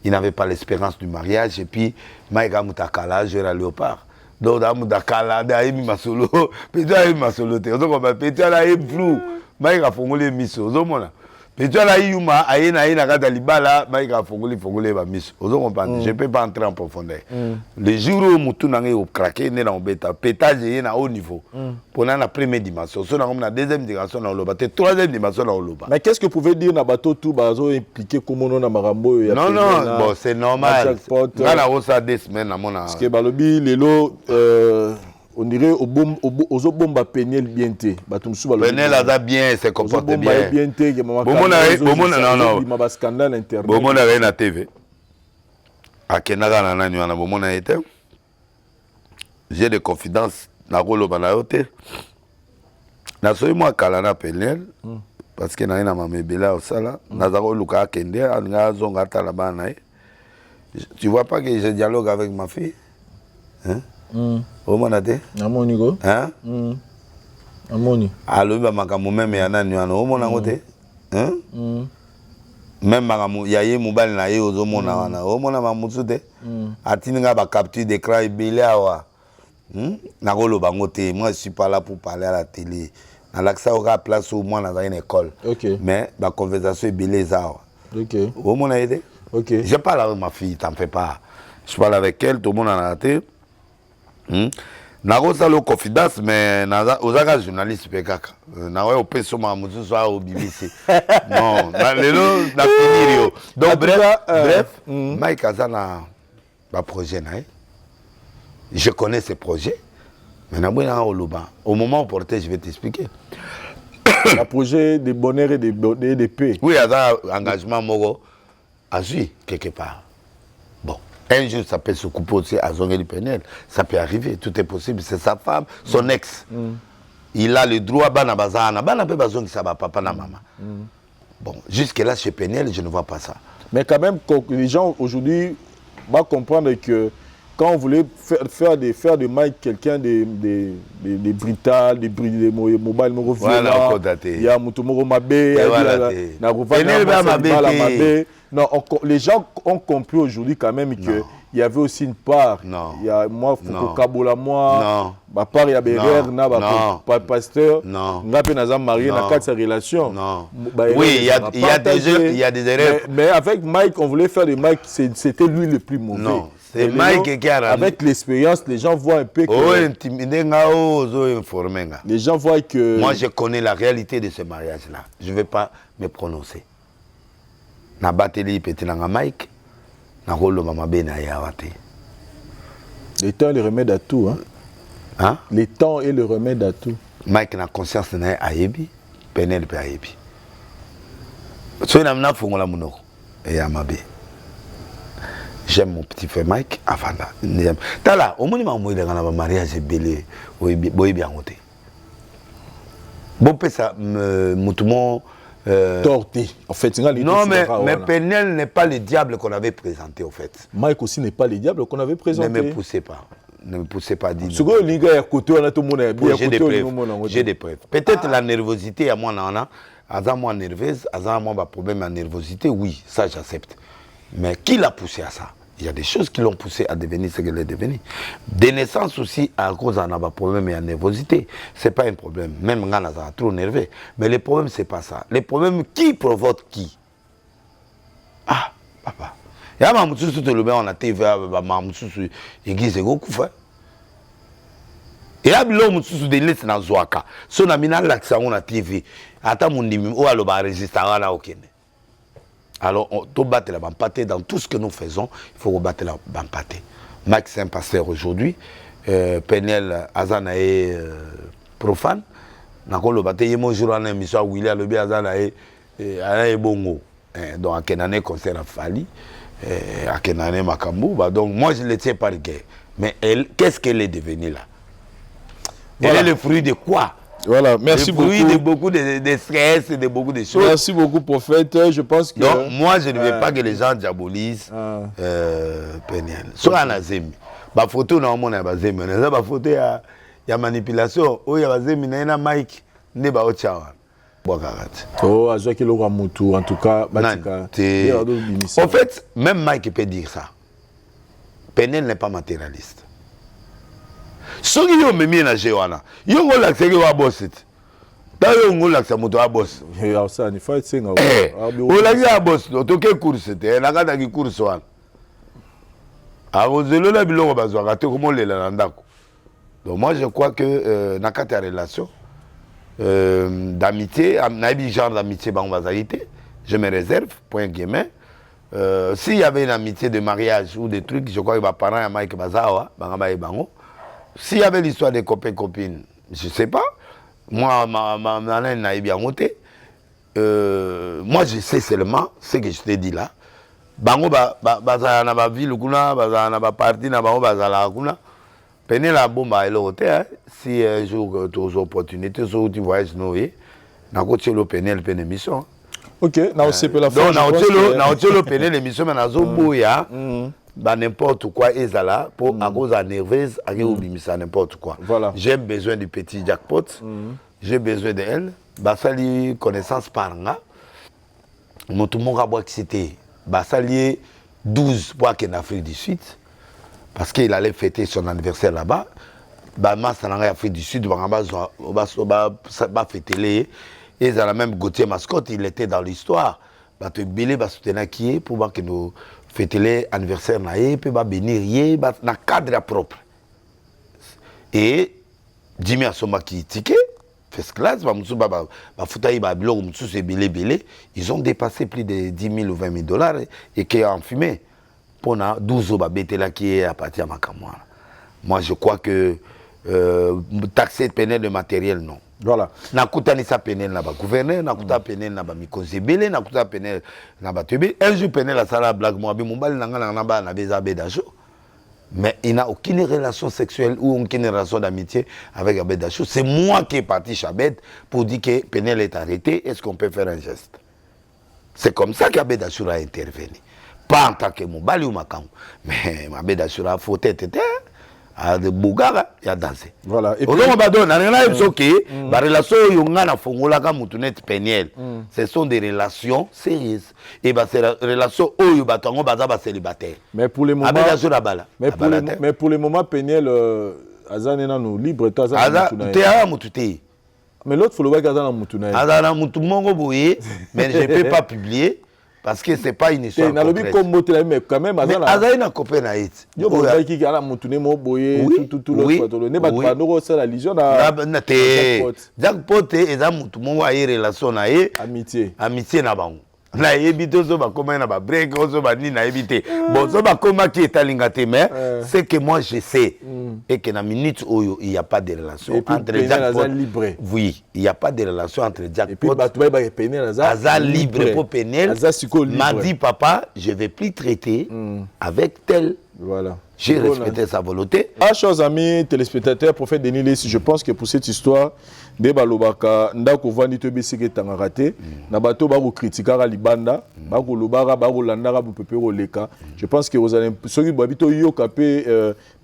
Il n'avait pas l'espérance du mariage et puis Mike a mutakala, j'ai la léopard. Donc a mutakala, d'ailleurs ma solo, peut-être a ma solo te. Donc peut-être là est flou. Mike a fongolé miso, zo mona. Et tu as la yuma, aïna gata libala, maïka fongolé ba miss. Je ne peux pas entrer en profondeur. Le jour où moutou n'a au craqué, né dans bêta, pétage est à haut niveau. Pour la première dimension, so dans la deuxième dimension dans l'oba, troisième dimension dans l'oba. Mais qu'est-ce que vous pouvez dire na bateau tout bazo impliqué comme on a marambo? Non, bon c'est normal. Là on ça des semaines à mon âge. Parce que balobi lelo on dirait aux bomba Penel bien té. Penel a bien, se comporte bien. Non. Scandale internet. Bon, on a na TV. À Kenaga na nani wana bon a été. J'ai des confidences na rolo banayote. Na soyi moi kala na Penel parce que na ina mamebela au sala. Na zako luka kende anga zonga tala bana. Tu vois pas que je dialogue avec ma fille? Hein? Comment on a dit? Amoni go. Hein? Amoni. Alors ba makamu même ya nani wana omona ngote? Hein? Même makamu ya ye mobile na ye ozomona wana omona mamutsu te? Atininga ba capture d'écran ibele awa. Na golo bangote, moi je suis pas là pour parler à la télé. Na l'accès au place au moins dans une école. OK. Mais la conversation ibele za. OK. Omona aidé? OK. Je parle avec ma fille, t'en fais pas. Je parle avec elle, tout le monde en a été. Nago salo confidence mais ozaka journaliste pekaka na ouais opé soma muzu so au BBC non na lelo na finir donc bref Mike Azana ba projet na je connais ces projets mais na bwana oloba au moment opportun je vais t'expliquer un projet de bonheur et de paix. Oui, il y a un engagement moro à suivre quelque part. Bon. Un jour, ça peut se couper aussi à Zongeli Penel. Ça peut arriver, tout est possible. C'est sa femme, son ex. Il a le droit à Banabazana. Banabé Bazon qui s'abat papa na maman. Bon, jusque-là, chez Penel, je ne vois pas ça. Mais quand même, les gens aujourd'hui vont comprendre que quand on voulait faire de Mike quelqu'un de brutal, de mobile, il y a Moutoumoro Mabé, il y a non, les gens ont compris aujourd'hui quand même qu'il y avait aussi une part. Non. Il y a moi, Foucault Kabola, moi, ma part, il y a Bérer, pas pasteur, Naza marié dans quatre relations. Non. Oui, il y a des erreurs. Mais avec Mike, on voulait faire de Mike, c'était lui le plus mauvais. Non. C'est Mike qui a ramené. Avec l'expérience, les gens voient un peu que... Les gens voient que... Moi, je connais la réalité de ce mariage-là. Je ne vais pas me prononcer. Na bateli petit na Mike na rolo mama bena yawate. Le temps est le remède à tout hein. Le temps est le remède à tout. Mike na conscience na ayebi, Penel pe ayebi. So na mna fongola munoko et yamabe. J'aime mon petit frère Mike avant là. Tala, au moment où il a un mariage belé, boy bien côté. Bon pesa mutumo Torté. En fait, non, mais Penel n'est pas le diable qu'on avait présenté, en fait. Mike aussi n'est pas le diable qu'on avait présenté. Ne me poussez pas. Ne me poussez pas à dire. J'ai des preuves. Peut-être la nervosité, à moi, moi nerveuse, à moi, problème à nervosité, oui, ça j'accepte. Mais qui l'a poussé à ça? Il y a des choses qui l'ont poussé à devenir ce qu'elle est devenue. Des naissances aussi, à cause d'un problème et à nervosité. Ce n'est pas un problème. Même quand on est trop nerveux. Mais le problème, ce n'est pas ça. Le problème, qui provoque qui? Ah, papa. Il y a un petit peu de on a TV, l'église est beaucoup fait. Et là, l'homme qui de l'Est dans Zouaka. Si on a mis l'accent on a TV, attends mon numéro, on va enregistrer là au Kenya. Alors, on doit battre la bampate dans tout ce que nous faisons. Il faut rebattre la bampate. Max est un pasteur aujourd'hui. Penel Azanae profane. Nakon le battre. Il y a mon jour en émission William Lebi Azanae Bongo. Donc, à Kenane concert à Fali. À Kenane Makambu. Donc, moi, je ne le tiens pas de guerre. Mais qu'est-ce qu'elle est devenue là? Voilà. Elle est le fruit de quoi? Voilà, merci beaucoup. De beaucoup de stress et de beaucoup de choses. Merci beaucoup, prophète. Je pense que. Donc, moi, je ne veux pas que les gens diabolisent Penel. Sur un azemi. Ma photo, non, mon azemi. Ma photo, il y a manipulation. Il y a azemi, il y a Mike. Il y a Ochawan. Oh, Azouaki Loramutu, en tout cas. En fait, même Mike peut dire ça. Penel n'est pas matérialiste. Si vous avez mis un Géwana, vous avez l'accès à boss. Vous avez l'accès à boss. Vous avez l'accès à boss. Vous avez l'accès course. Vous avez l'accès course. Vous avez l'accès donc moi je crois que dans cette relation d'amitié, genre d'amitié, je me réserve, point guillemets. S'il y avait une amitié de mariage ou des trucs, je crois que mes parents et Mike Bazawa, s'il y avait l'histoire des copains-copines, je ne sais pas. Moi, moi, je sais seulement ce que je t'ai dit là. Bango baza na ba ville kuna, baza na ba parti na bango baza la kuna. Penel la bomba et l'hôtel. Si un jour tu as opportunité, si tu voyages Noé, na côté le Penel pen émission. Ok, na aussi peut la faire. Donc na côté le Penel émission mais na zoboya. Bah n'importe quoi ezala pour à cause de nerveuse à ça n'importe quoi. Voilà. J'ai besoin du petit jackpot. J'ai besoin d'elle. Bah ça lui connaissance par là. Mon tout mon rabou qui c'était bah ça lui 12 pour qu'en Afrique du Sud parce qu'il allait fêter son anniversaire là-bas. Bah ma ça en Afrique du Sud bah fêter les et ça la même Gauthier Mascotte, il était dans l'histoire. Bah te bilé bah soutenir qui est pour voir que nous fêter l'anniversaire naé puis bah bénir bah na cadre propre. Et Jimmy Asoma qui ticket first class ils ont dépassé plus de 10 000 ou 20 000 dollars et qui ont fumé pour 12 ans qui est à partir de ma caméra. Moi je crois que taxer Penel de matériel non. Voilà. Nakuta ni sa Penel na ba gouverneur, nakuta Penel na ba mikozebele, nakuta Penel na ba tebe. Un jour Penel a sala blague moi bi mombali na ba na bezabe dajo. Mais il n'a aucune relation sexuelle ou aucune relation d'amitié avec Abed Dachou. C'est moi qui est parti chez Abed pour dire que Penel est arrêté. Est-ce qu'on peut faire un geste? C'est comme ça qu'Abed Dachou a intervenu. Pas en tant que Moubali ou Makam. Mais Abed Dachou a fauté, à de Bougara, il a dansé. Voilà. Et puis, on va donner la relation Penel. Ce sont des relations sérieuses. Et ces relations célibataires. Mais pour les moments, mais pour les moments, Penel, Azan est libre. Mais l'autre, il faut le voir Azan mais je ne peux pas publier. Parce que ce n'est pas une histoire complète. Mais quand même, Azan est un copain naït. Oui. Jackpot est une relation amitié. Amitié na bango. Na ebito so ba koma na ba break so ba ni na ebité. Bon so ba koma qui est alingate mais c'est que moi je sais et que na minute où il y a pas de relation entre Jackpot libre. Oui, il y a pas de relation entre Jackpot. Et puis ba tu ba Penel Azan libre pour Penel. M'a dit papa, je vais plus traiter avec tel. Voilà. J'ai respecté sa volonté. Ah, chers amis téléspectateurs, prophète Denis Lessi, je pense que pour cette histoire, de balobaka ndako vandi to besike tangaraté, na bato ba ko critiquer libanda, ba ko lobara ba ko landara bu pepe leka. Je pense que vous allez ceux qui babito yo kapé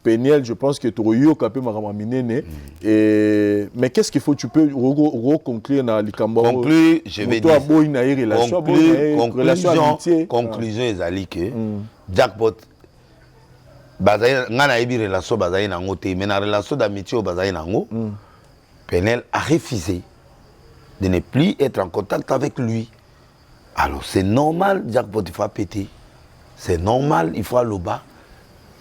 Peniel, je pense que tu yo kapé marama minene et mais qu'est-ce qu'il faut tu peux conclure na likambo. Conclure, je vais dire. Conclusion ezali que jackpot bazaï ngana ebi relation bazaï nango te mais na relation d'amitié bazaï nango. Penel a refusé de ne plus être en contact avec lui. Alors c'est normal, Jackpot, il faut péter. C'est normal, il faut aller au bas.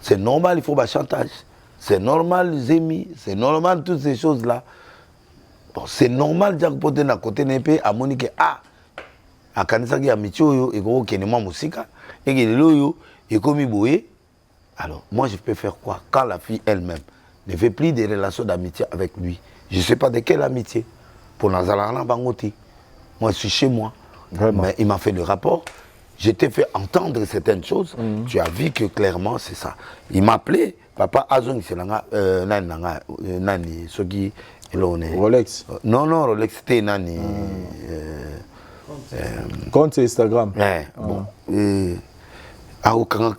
C'est normal, il faut bas chantage. C'est normal, les amis. C'est normal, toutes ces choses-là. Bon, c'est normal, Jackpot, d'un côté, n'est pas à Monique. Ah, à Kanisaki, à Micho, et gros, qui est moi, Moussika, et qui est loyo, et comme il bouille. Alors, moi, je peux faire quoi quand la fille elle-même ne fait plus de relations d'amitié avec lui? Je ne sais pas de quelle amitié. Pour Nazalana Bangoti. Moi, je suis chez moi. Vraiment. Mais il m'a fait le rapport. Je t'ai fait entendre certaines choses. Tu as vu que clairement, c'est ça. Il m'a appelé. Papa Azong, c'est Nani. Soki, Rolex. Non, non, Rolex, c'était Nani. Compte Instagram. Bon.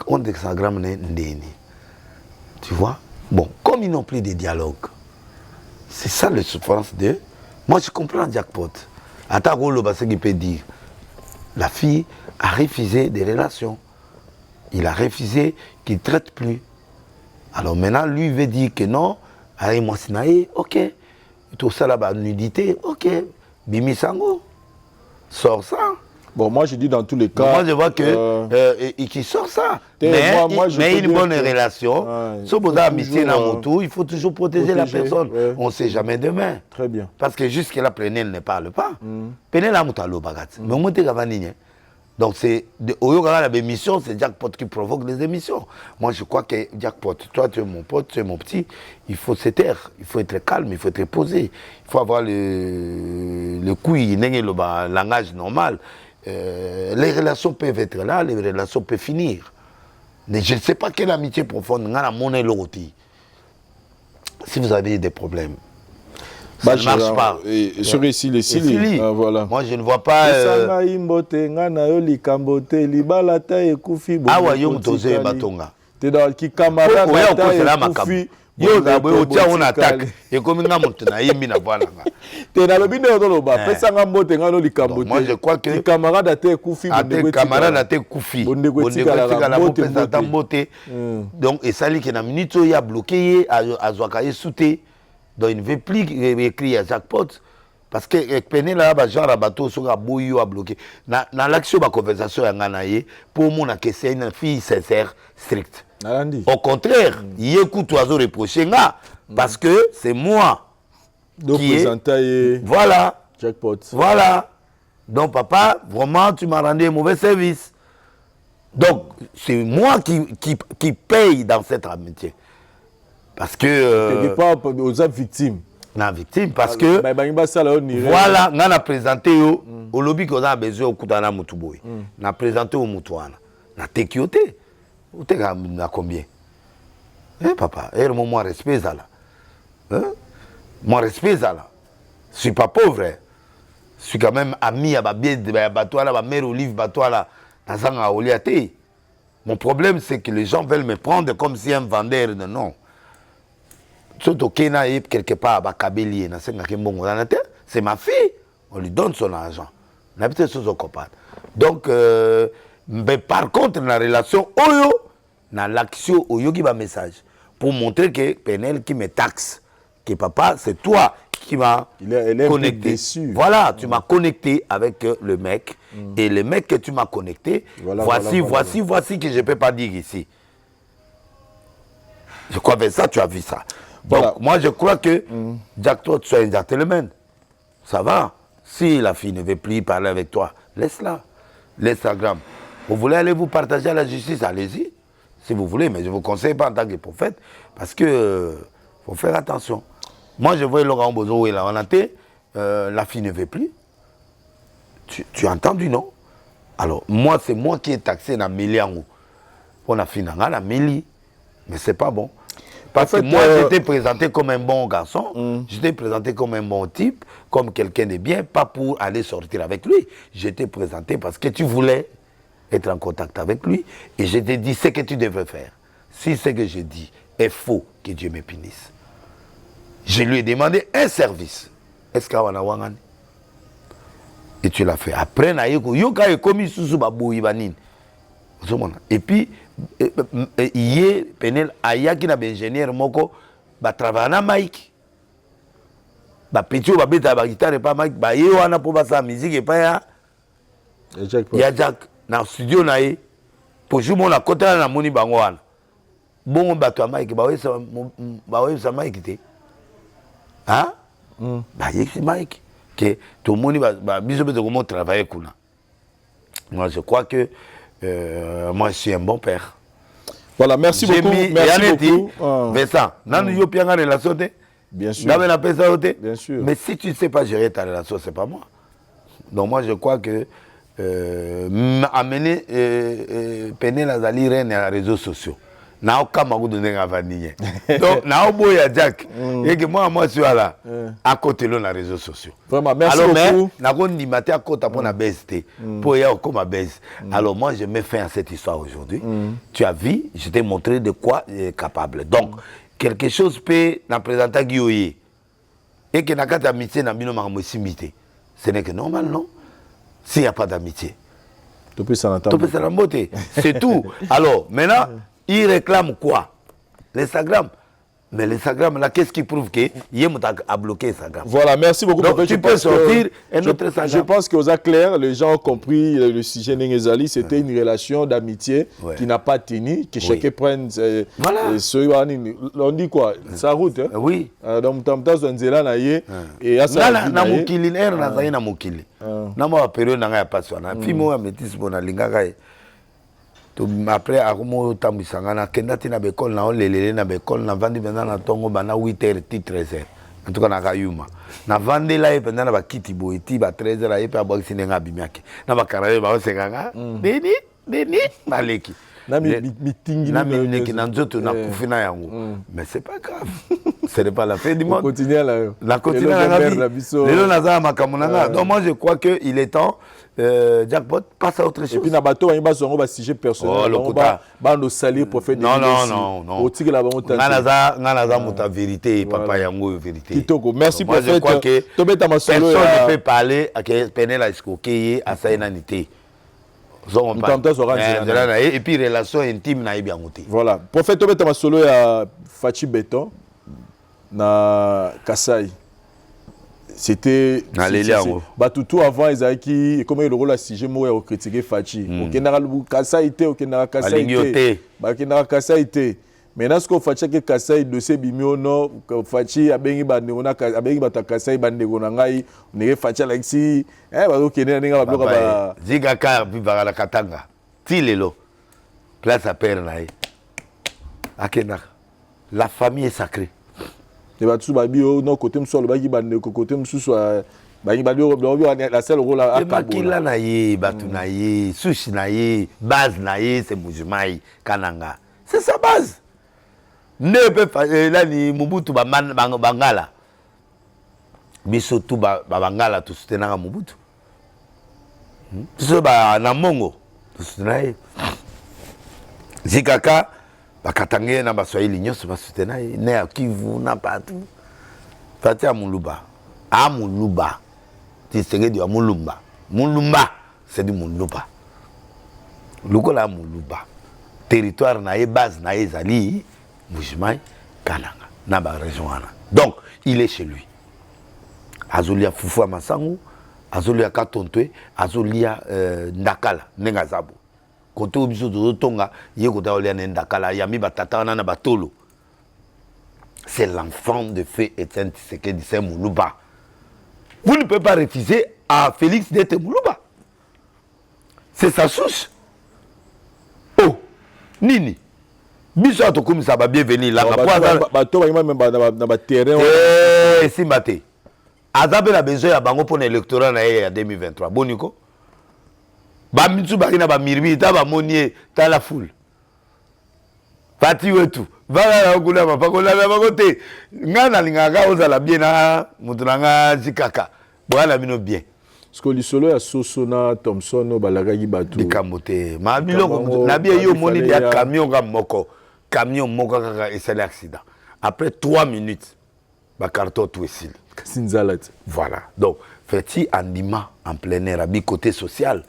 Compte Instagram, tu vois? Bon, comme ils n'ont plus de dialogue. C'est ça la souffrance de... Moi, je comprends Jackpot. Attends, ce qu'il peut dire. La fille a refusé des relations. Il a refusé qu'il ne traite plus. Alors maintenant, lui veut dire que non. Allez, moi, c'est ok. Tout ça là-bas, nudité, ok. Bimi Sango. Sors ça. Bon, moi, je dis dans tous les cas... Moi, je vois que qui sort ça. Mais une bonne relation, si vous avez amitié dans mon tour, il faut toujours protéger la personne. Ouais. On ne sait jamais demain. Très bien. Parce que jusque-là, Penel ne parle pas. Penel a moutalo bagat. Mais on monte gavanine. Donc, c'est l'émission, c'est Jackpot qui provoque les émissions. Moi, je crois que Jackpot, toi, tu es mon pote, tu es mon petit, il faut se taire, il faut être calme, il faut être posé. Il faut avoir le couille, le langage normal. Les relations peuvent être là, les relations peuvent finir. Mais je ne sais pas quelle amitié profonde. Si vous avez des problèmes, ça ne marche pas. Sur ici, les Sili. Voilà. Moi, je ne vois pas... Ah ouais, yo mtoze batonga. T'es dans qui camarade Yo otia on attaque et comme nga monte na yimbi na voilà. T'es dans le bino dans le bas. Pesa nga mbote nga no likambote. Moi je crois que camarade ate kufi bonde camarade ate kufi. Bonde tika la bote ta mbote. Donc et ça li que na minute il a bloqué à Zwaka souté. Donc il ne veut plus écrire à Jackpot parce que Penel là ba genre bateau sur a boyo a bloqué. Na l'action ba conversation ya ngana ye pour mon que c'est une fille sincère stricte. Au contraire, il écoute oiseau reprocher parce que c'est moi qui est... Voilà. Jackpot. Voilà. Donc papa, vraiment tu m'as rendu un mauvais service. Donc c'est moi qui paye dans cette amitié. Parce que... pas aux victimes. Non, victime parce que... Voilà, on a présenté au lobby qu'on a besoin au Koutana Moutouboui. On a présenté au Moutouana. On a téquioté. Vous êtes à combien? Eh papa, moi respect ça là. Moi respect ça là. Je suis pas pauvre. Je suis quand même ami à ma mère Olive Batoala. Mon problème c'est que les gens veulent me prendre comme si un vendeur de nom. Surtout Kena quelque part à Kabeli, c'est ma fille. On lui donne son argent. On a peut-être sous copain. Donc mais par contre, dans la relation, dans l'action, oyo qui va message pour montrer que Penel qui me taxe, que papa, c'est toi qui m'as connecté. Voilà, tu m'as connecté avec le mec et le mec que tu m'as connecté, voici que je ne peux pas dire ici. Je crois que ça, tu as vu ça. Voilà. Donc, moi, je crois que Jackpot, tu es un gentleman. Ça va. Si la fille ne veut plus parler avec toi, laisse-la. L'Instagram. Vous voulez aller vous partager à la justice, allez-y, si vous voulez, mais je ne vous conseille pas en tant que prophète, parce que faut faire attention. Moi, je vois Laurent Bozo et la Renate, la fille ne veut plus. Tu as entendu, non? Alors, moi, c'est moi qui ai taxé la mêlée en haut. Pour la fille, la mêlée. Mais c'est pas bon. Parce que moi, j'étais présenté comme un bon garçon, j'étais présenté comme un bon type, comme quelqu'un de bien, pas pour aller sortir avec lui. J'étais présenté parce que tu voulais être en contact avec lui et je t'ai dit ce que tu devrais faire. Si ce que je dis est faux, que Dieu me punisse. Je lui ai demandé un service. Est-ce qu'il y a un wangani? Et tu l'as fait. Après, yoka est commis sous babouy banin. Et puis, hier, Penel ayaki na ingénieur moko ba travailler na mic. Ba petit ba beta ba guitare pas mic, ba ye wana pour ba sa musique et pas ya. Ya Jack na studio na ye. Pour jouer mon à côté na moni bango wana. Bon ba to mic ba we sa mic té. Hein? Ba ye mic que tout le monde va biso beto comment travailler kuna. Moi je crois que moi je suis un bon père. Voilà, merci beaucoup. Merci beaucoup. Vincent, nan yo pianga relation té. Bien sûr. Bien sûr. Mais si tu ne sais pas gérer ta relation, c'est pas moi. Donc moi je crois que amener Penel Azali reine à réseaux sociaux. Na aucun mago donné à vanille. Donc na oboya Jack et que moi je suis là à côté de les réseaux sociaux. Vraiment merci alors, beaucoup. Na gondi maté à côté pour na BST pour y avoir comme baisse. Alors moi je mets fin à cette histoire aujourd'hui. Tu as vu, je t'ai montré de quoi il est capable. Donc quelque chose peut na présenter Guyoye et que na kata amitié na bino mamosimité. Ce n'est que normal non? S'il n'y a pas d'amitié. Tu peux s'en beauté. C'est tout. Alors maintenant il réclame quoi? L'Instagram. Mais l'Instagram, là, qu'est-ce qui prouve que Yemut a bloqué Instagram? Voilà, merci beaucoup. Donc, tu peux sortir un autre Instagram. Je pense qu'aux clair, les gens ont compris le sujet Nengezali. C'était une relation d'amitié qui n'a pas tenu, que chacun prenne. Voilà. On dit quoi? Sa route. Hein? Oui. Donc, Tamtas Wanzela Naye. Et à ça, na mukili, na mukili. Na mo période na pas so na fimo ya métis bona lingaka. Après, à Romo Tambisangana, Kendati na bekol na olelele na bekol na vandi pendant na tongo bana 8h 13h. En tout cas na kayuma. Na vandi la pendant na bakiti boiti ba 13h la epa boxi nenga bimiake. Na bakarabe ba osenganga. Deni maleki. Na meeting na mineki na nzoto na kufina yango. Mais c'est pas grave. Ce n'est pas la fin du monde. Continue là. La continue la vie. Lelo naza makamunanga. Donc moi je crois que il est temps Jackpot passe à autre chose. Et puis na bateau on va sur un sujet personnel. On va nous salir pour faire des non. Au tigre là ba monter. Nganaza muta vérité papa yango vérité. Kitoko. Merci pour je crois que personne ne peut parler à Penel à escroquer à sa inanité. Et puis relation intime na bien monté. Voilà. Prophète Tobeta Masolo ya Fachi Beton na Kasai. C'était Batutu avant Ezaki comme le rôle à sujet moi au critiquer Fachi. Okendara Kasai était okendara Kasai était. Ba okendara Kasai était. Maintenant ce qu'on Fachi que Kasai dossier bimio no Fachi abengi bande ona abengi bata Kasai bande gona ngai ne Fachi alexi ba okendera ninga ba bloka ba ziga ka biba la katanga. Tilelo. Place à père naï. Akena. La famille est sacrée. Les battus babio non côté m'so le bagi bande côté m'so soit bagi babio la seule rôle à Bakila naïe batu naïe sushi naïe base naïe c'est mujimai kananga. C'est sa base. Ne peut pas là ni Mobutu bangala. Biso tout bangala tout soutenir Mobutu. Biso ba na Mongo tout soutenir. Zikaka bakatangé na baswahili nyonso basutena ne ya Kivu na partout. Fati Amuluba. Amuluba. Tisengedi wa Mulumba. Mulumba, c'est du Muluba. Lukola Amuluba. Territoire na ye base na ye zali Mujimai Kananga na ba région wana. Donc, il est chez lui. Azolia Fufu Masangu, Azolia Katontwe, Azolia Ndakala, Nengazabu. Koto biso do tonga yekota olia Ndakala yami batata na batolo. C'est l'enfant de feu Etienne Tshisekedi c'est Muluba. Vous ne pouvez pas refuser à Félix d'être Muluba. C'est sa source. Oh, Nini. Biso atokomisa ba bienvenue là bato ba même na terrain simbate. Azabe la besoin ya bango pour l'électorat na ya 2023. Boniko. Ba mitsu ba kina ba mirbi ta ba monie ta la foule. Pati wetu Voilà, on a pas qu'on a côté. Ngana lingaga ozala bien na mutunanga zikaka. Voilà bino bien. Parce que lisolo ya Sosona Thompson no balagaki batu. Dikamote. Ma biloko na bien yo moni dia camion ga moko. Camion moko kaka et c'est l'accident. Après 3 minutes ba carton tout ici. Sinzalat. Voilà. Donc fait-il anima en plein air à côté social,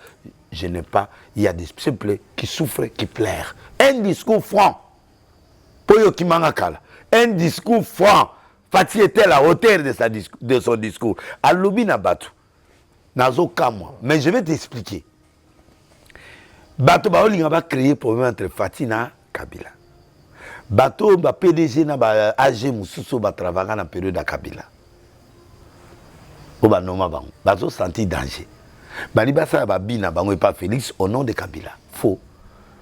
je n'ai pas, il y a des simples qui souffrent, qui pleurent. Un discours franc. Poyo Kimangakala. Un discours franc. Fatih était à la hauteur de son discours. À Lubina Batu. Nazo Kamwa. Mais je vais t'expliquer. Batu Baolinga va créer problème entre Fatih et Kabila. Batu ba PDG na ba AG Moussousso ba travailler dans la période de Kabila. Oba noma bango. Bazo senti danger. Bali basa ba bina bango et pas Félix au nom de Kabila. Faux.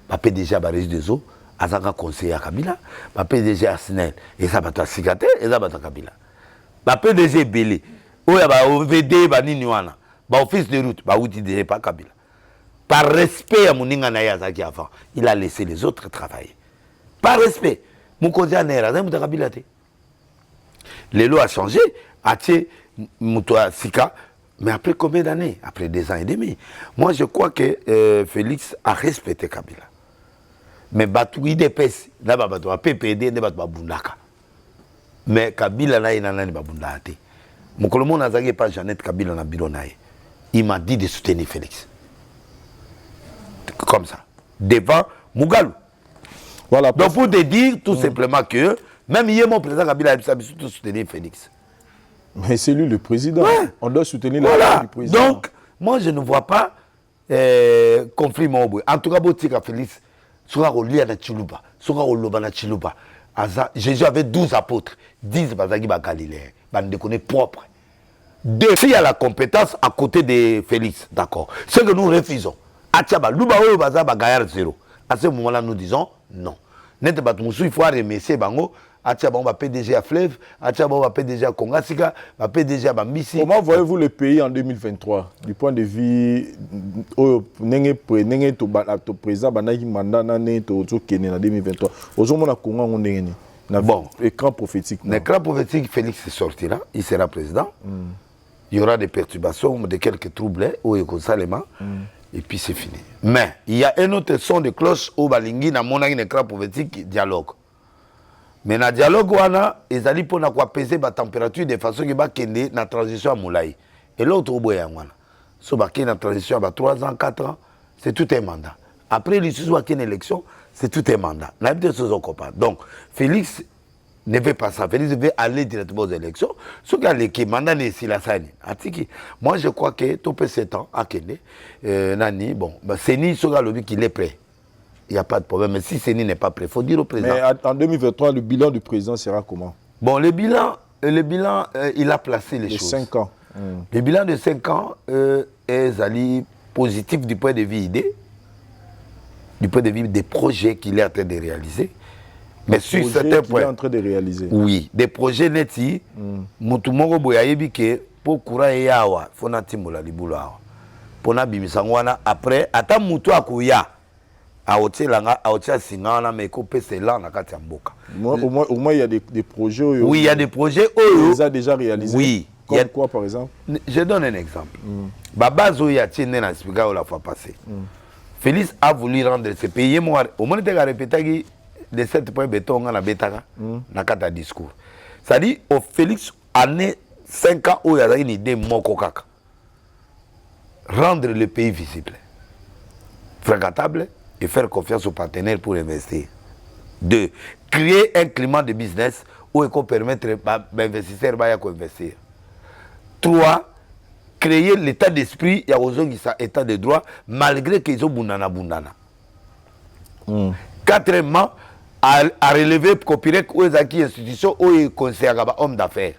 Ba PDG ba régie des eaux. Azaka conseiller à Kabila, ma PDG Arsenal, et ça va être Sikate, et ça va être Kabila. Ma PDG Belé, où il y a OVD, Baniniwana, office de route, outil de pas Kabila. Par respect à Mouninga Nayazaki avant, il a laissé les autres travailler. Par respect, mon conseiller Nera, c'est Kabila. Les lois ont changé, Atie, Moutoua Sika, mais après combien d'années? Après 2 ans et demi. Moi, je crois que Félix a respecté Kabila. Mais Batou IDPS, là bas Batou PPD, ne Batou Bundaka. Mais Kabila na ina nani Babundate. Mon colomon n'a pas Jeannette Kabila na bilonaye. Il m'a dit de soutenir Félix. Comme ça. Devant Mougalou. Voilà. Donc pour te dire tout simplement que même hier mon président Kabila a surtout soutenir Félix. Mais c'est lui le président. Ouais. On doit soutenir la du président. Donc moi je ne vois pas conflit Mobwe. En tout cas Botika Félix. Soura Olia na Chiluba, Soura Oloba na Chiluba. Jésus avait 12 apôtres, 10 bazagi ba Galilée, bande connaît propre. 2 s'il y a la compétence à côté de Félix, d'accord. Ce que nous refusons. Atiaba Luba Oyo baza ba Gaillard 0. À ce moment-là nous disons non. Net batumusu il faut remercier bango. Atiaba on va PDG à Fleuve, Atiaba on va PDG à Kongasika, va PDG à Bambisi. Comment voyez-vous le pays en 2023 du point de vue nenge to président banaki mandat na ne to kene na 2023. Ozomona Kongo on nenge na bon écran prophétique. L'écran prophétique Félix sortira, il sera président. Il y aura des perturbations, de quelques troubles au Salema et puis c'est fini. Mais il y a un autre son de cloche au Balingi na mon écran prophétique dialogue. Mais dans le dialogue, ils allaient pour apaiser la température de façon que va kende na transition à Moulay. Et l'autre au boya wana. So ba kende na transition à 3 ans, 4 ans, c'est tout un mandat. Après l'issue de une élection, c'est tout un mandat. Donc Félix ne veut pas ça. Félix veut aller directement aux élections. Ce qui a le mandat n'est si la sani. Moi je crois que tout peut 7 ans à kende nani bon, c'est ni ce gars qu'il est prêt. Il n'y a pas de problème. Mais si Séni n'est pas prêt, il faut dire au président. Mais en 2023, le bilan du président sera comment? Bon, le bilan il a placé les choses. 5 ans. Le bilan de 5 ans est positif du point de vue idée, du point de vue des projets qu'il est en train de réaliser. Mais sur certains points. Il est en train de réaliser. Oui, des projets nets. Moutoumoro Boyayebi que pour courant et yawa, il faut natimola libula. Pour nabimisanwana après, attends Moutou Akouya. Au moins il y a des projets. Oui, il y a des projets. Il les a déjà réalisés. Oui. Comme quoi, par exemple? Je donne un exemple. Baba Zoya Tchene n'a expliqué la fois passée. Félix a voulu rendre ce pays. Au moins, il a répété de 7 points béton dans la bétaga, dans le discours. C'est-à-dire, Félix, année 5 ans, où il y a une idée mokokaka. Rendre le pays visible, fréquentable, et faire confiance aux partenaires pour investir. 2. Créer un climat de business où il peut permettre aux investisseurs d'investir. 3. Créer l'état d'esprit, il y a aux gens qui sont état de droit, malgré qu'ils ont bundana. 4. À relever copyright aux institutions où ils considèrent hommes d'affaires.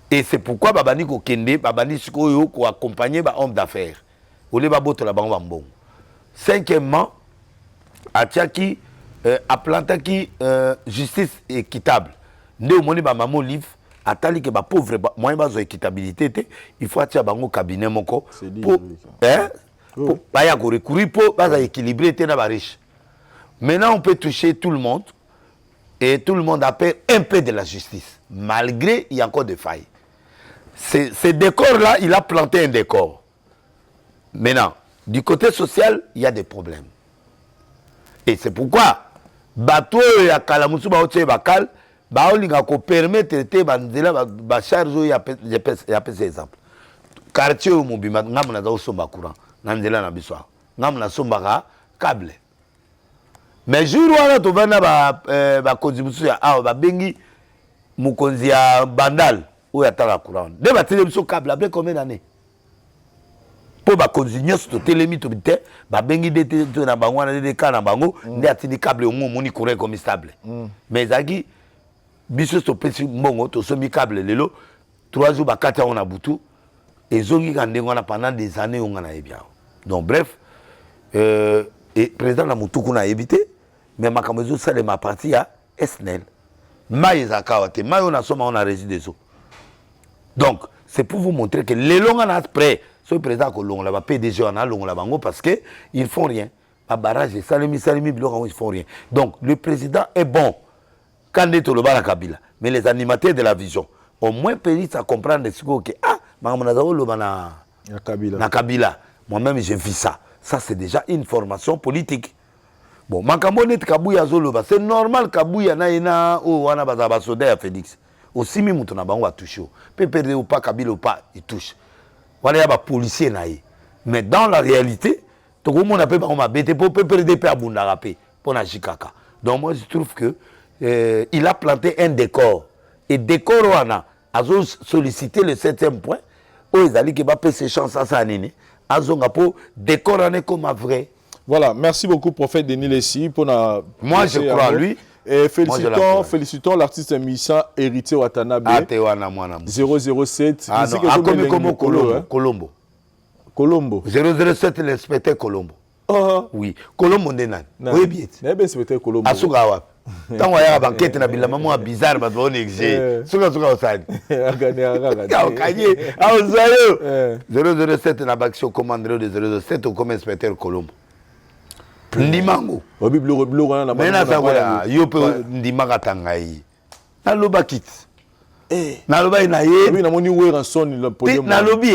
Et c'est pourquoi Babani Kokende, Babani Sikoyo, ko accompagner les hommes d'affaires. Ou les babotes la bambou. 5. Atiaki a planté justice équitable. Né au monde bamamo livre atali que ba pauvre moyen bazo équitabilité il faut atia bango cabinet moko pour ba ya ko recourir pour ba équilibrer té na ba riche. Maintenant on peut toucher tout le monde Et tout le monde appelle un peu de la justice. Malgré, il y a encore des failles. Ce décor-là, il a planté un décor. Maintenant, du côté social, il y a des problèmes. Et c'est pourquoi, bateau et à Kalamusu, bakal, baolinga ko permettre de banzela ba charge il y a ces exemples. Quartier au mobima ngamna za somba courant, nanzela na biswa. Ngamna somba câble. Mais jour wana to vana ba konzibusu ya ba bengi mukonzi ya bandal ou ya tala courant. De ba télévision câble après combien d'années? Pour ba konzinyo to télémi to bité ba bengi de na bango na de kana bango ndi atini câble au moni courant comme stable. Mais zaki biso to pesi mbongo to somi câble lelo 3 jours ba 4 ans on a butu et zongi kandengo na pendant des années on a bien. Donc bref et président la mutuku na évité mais makamezo ça de ma partie à SNEL. Maïza kawate, maïo na soma on a résidé so. Donc, c'est pour vous montrer que les longs en après, ce président que l'on la PDG en a l'on la bango parce que ils font rien. À barrage, salimi ils font rien. Donc, le président est bon. Quand est le bala Kabila, mais les animateurs de la vision, au moins péris à comprendre ce que maman le bana na Kabila. Moi-même j'ai vu ça. Ça c'est déjà une formation politique. Bon, Makambonet Kabouya Zoloba, c'est normal Kabouya na ou wana bazaba soda Félix. Aussi même on a bango a touché. Peut perdre ou pas Kabila ou pas, il touche. Voilà y a policier naïe. Mais dans la réalité, tout le monde a pas on m'a bêté pour perdre pas bunda rapé pour na Chikaka. Donc moi je trouve que il a planté un décor et décor wana a sollicité le 7e point. Oh ils allaient que va payer ses chances à ça nini. Azonga pour décor ane comme un vrai. Voilà, merci beaucoup, prophète Denis Lessi. Moi, je crois à lui. Et félicitons l'artiste musicien héritier Watanabe. 007. Ah non, comme Colombo. Colombo. 007, l'inspecteur Colombo. Oui, Colombo Ndenan. Oui, bien. L'inspecteur Colombo. Asugawa. Tant qu'il y a une banquette, il y a un bizarre, mais on est exé. Suga Osad. 007, la baction commandeur de 007 ou comme inspecteur Colombo. Ndimango. Maintenant ça voilà, yo pe ndimaka tangai. Na loba kit. Na loba inaye. Oui, na moni we ranson le podium. Na lobi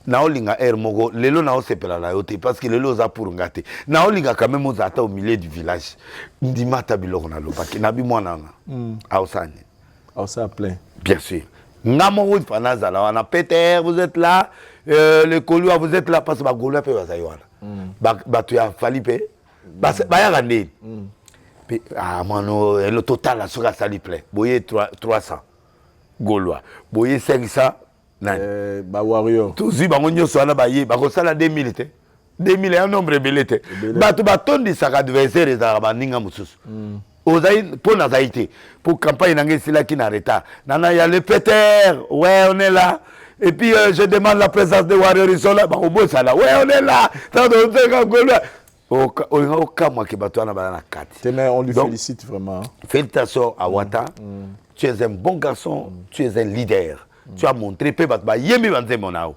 na olinga moko lelo na osepela la yote parce que lelo za pour ngate. Na olinga quand même ozata au milieu du village. Ndimata biloko na loba ki na bi mwana na. Aosani. Aosa plein. Bien sûr. Ngamo route panazala wana Peter vous êtes là, le Kolua vous êtes là parce que ba Golua pe bazaywana. Bah tu as fallu payer. Bah y a gagné. Ah mano le total là sera sali plein. Boyé 300 Gaulois. Boyé 500 bah warrior. Tous y bah on y soit là bah y bah ça la 2000 té. 2000 un nombre belé. Bah tu bâton de sa adversaire les arabaninga musus. Ozaï pour nazaïté pour campagne n'angé c'est là qui n'arrête. Nana y a le Peter. Ouais on est là. Et puis je demande la présence de Warrior, ils sont là, bah au bout ça là, ouais on est là, on lui félicite vraiment. Félicitations à Wata, tu es un bon garçon, tu es un leader, tu as montré peu bah yemi banze monao.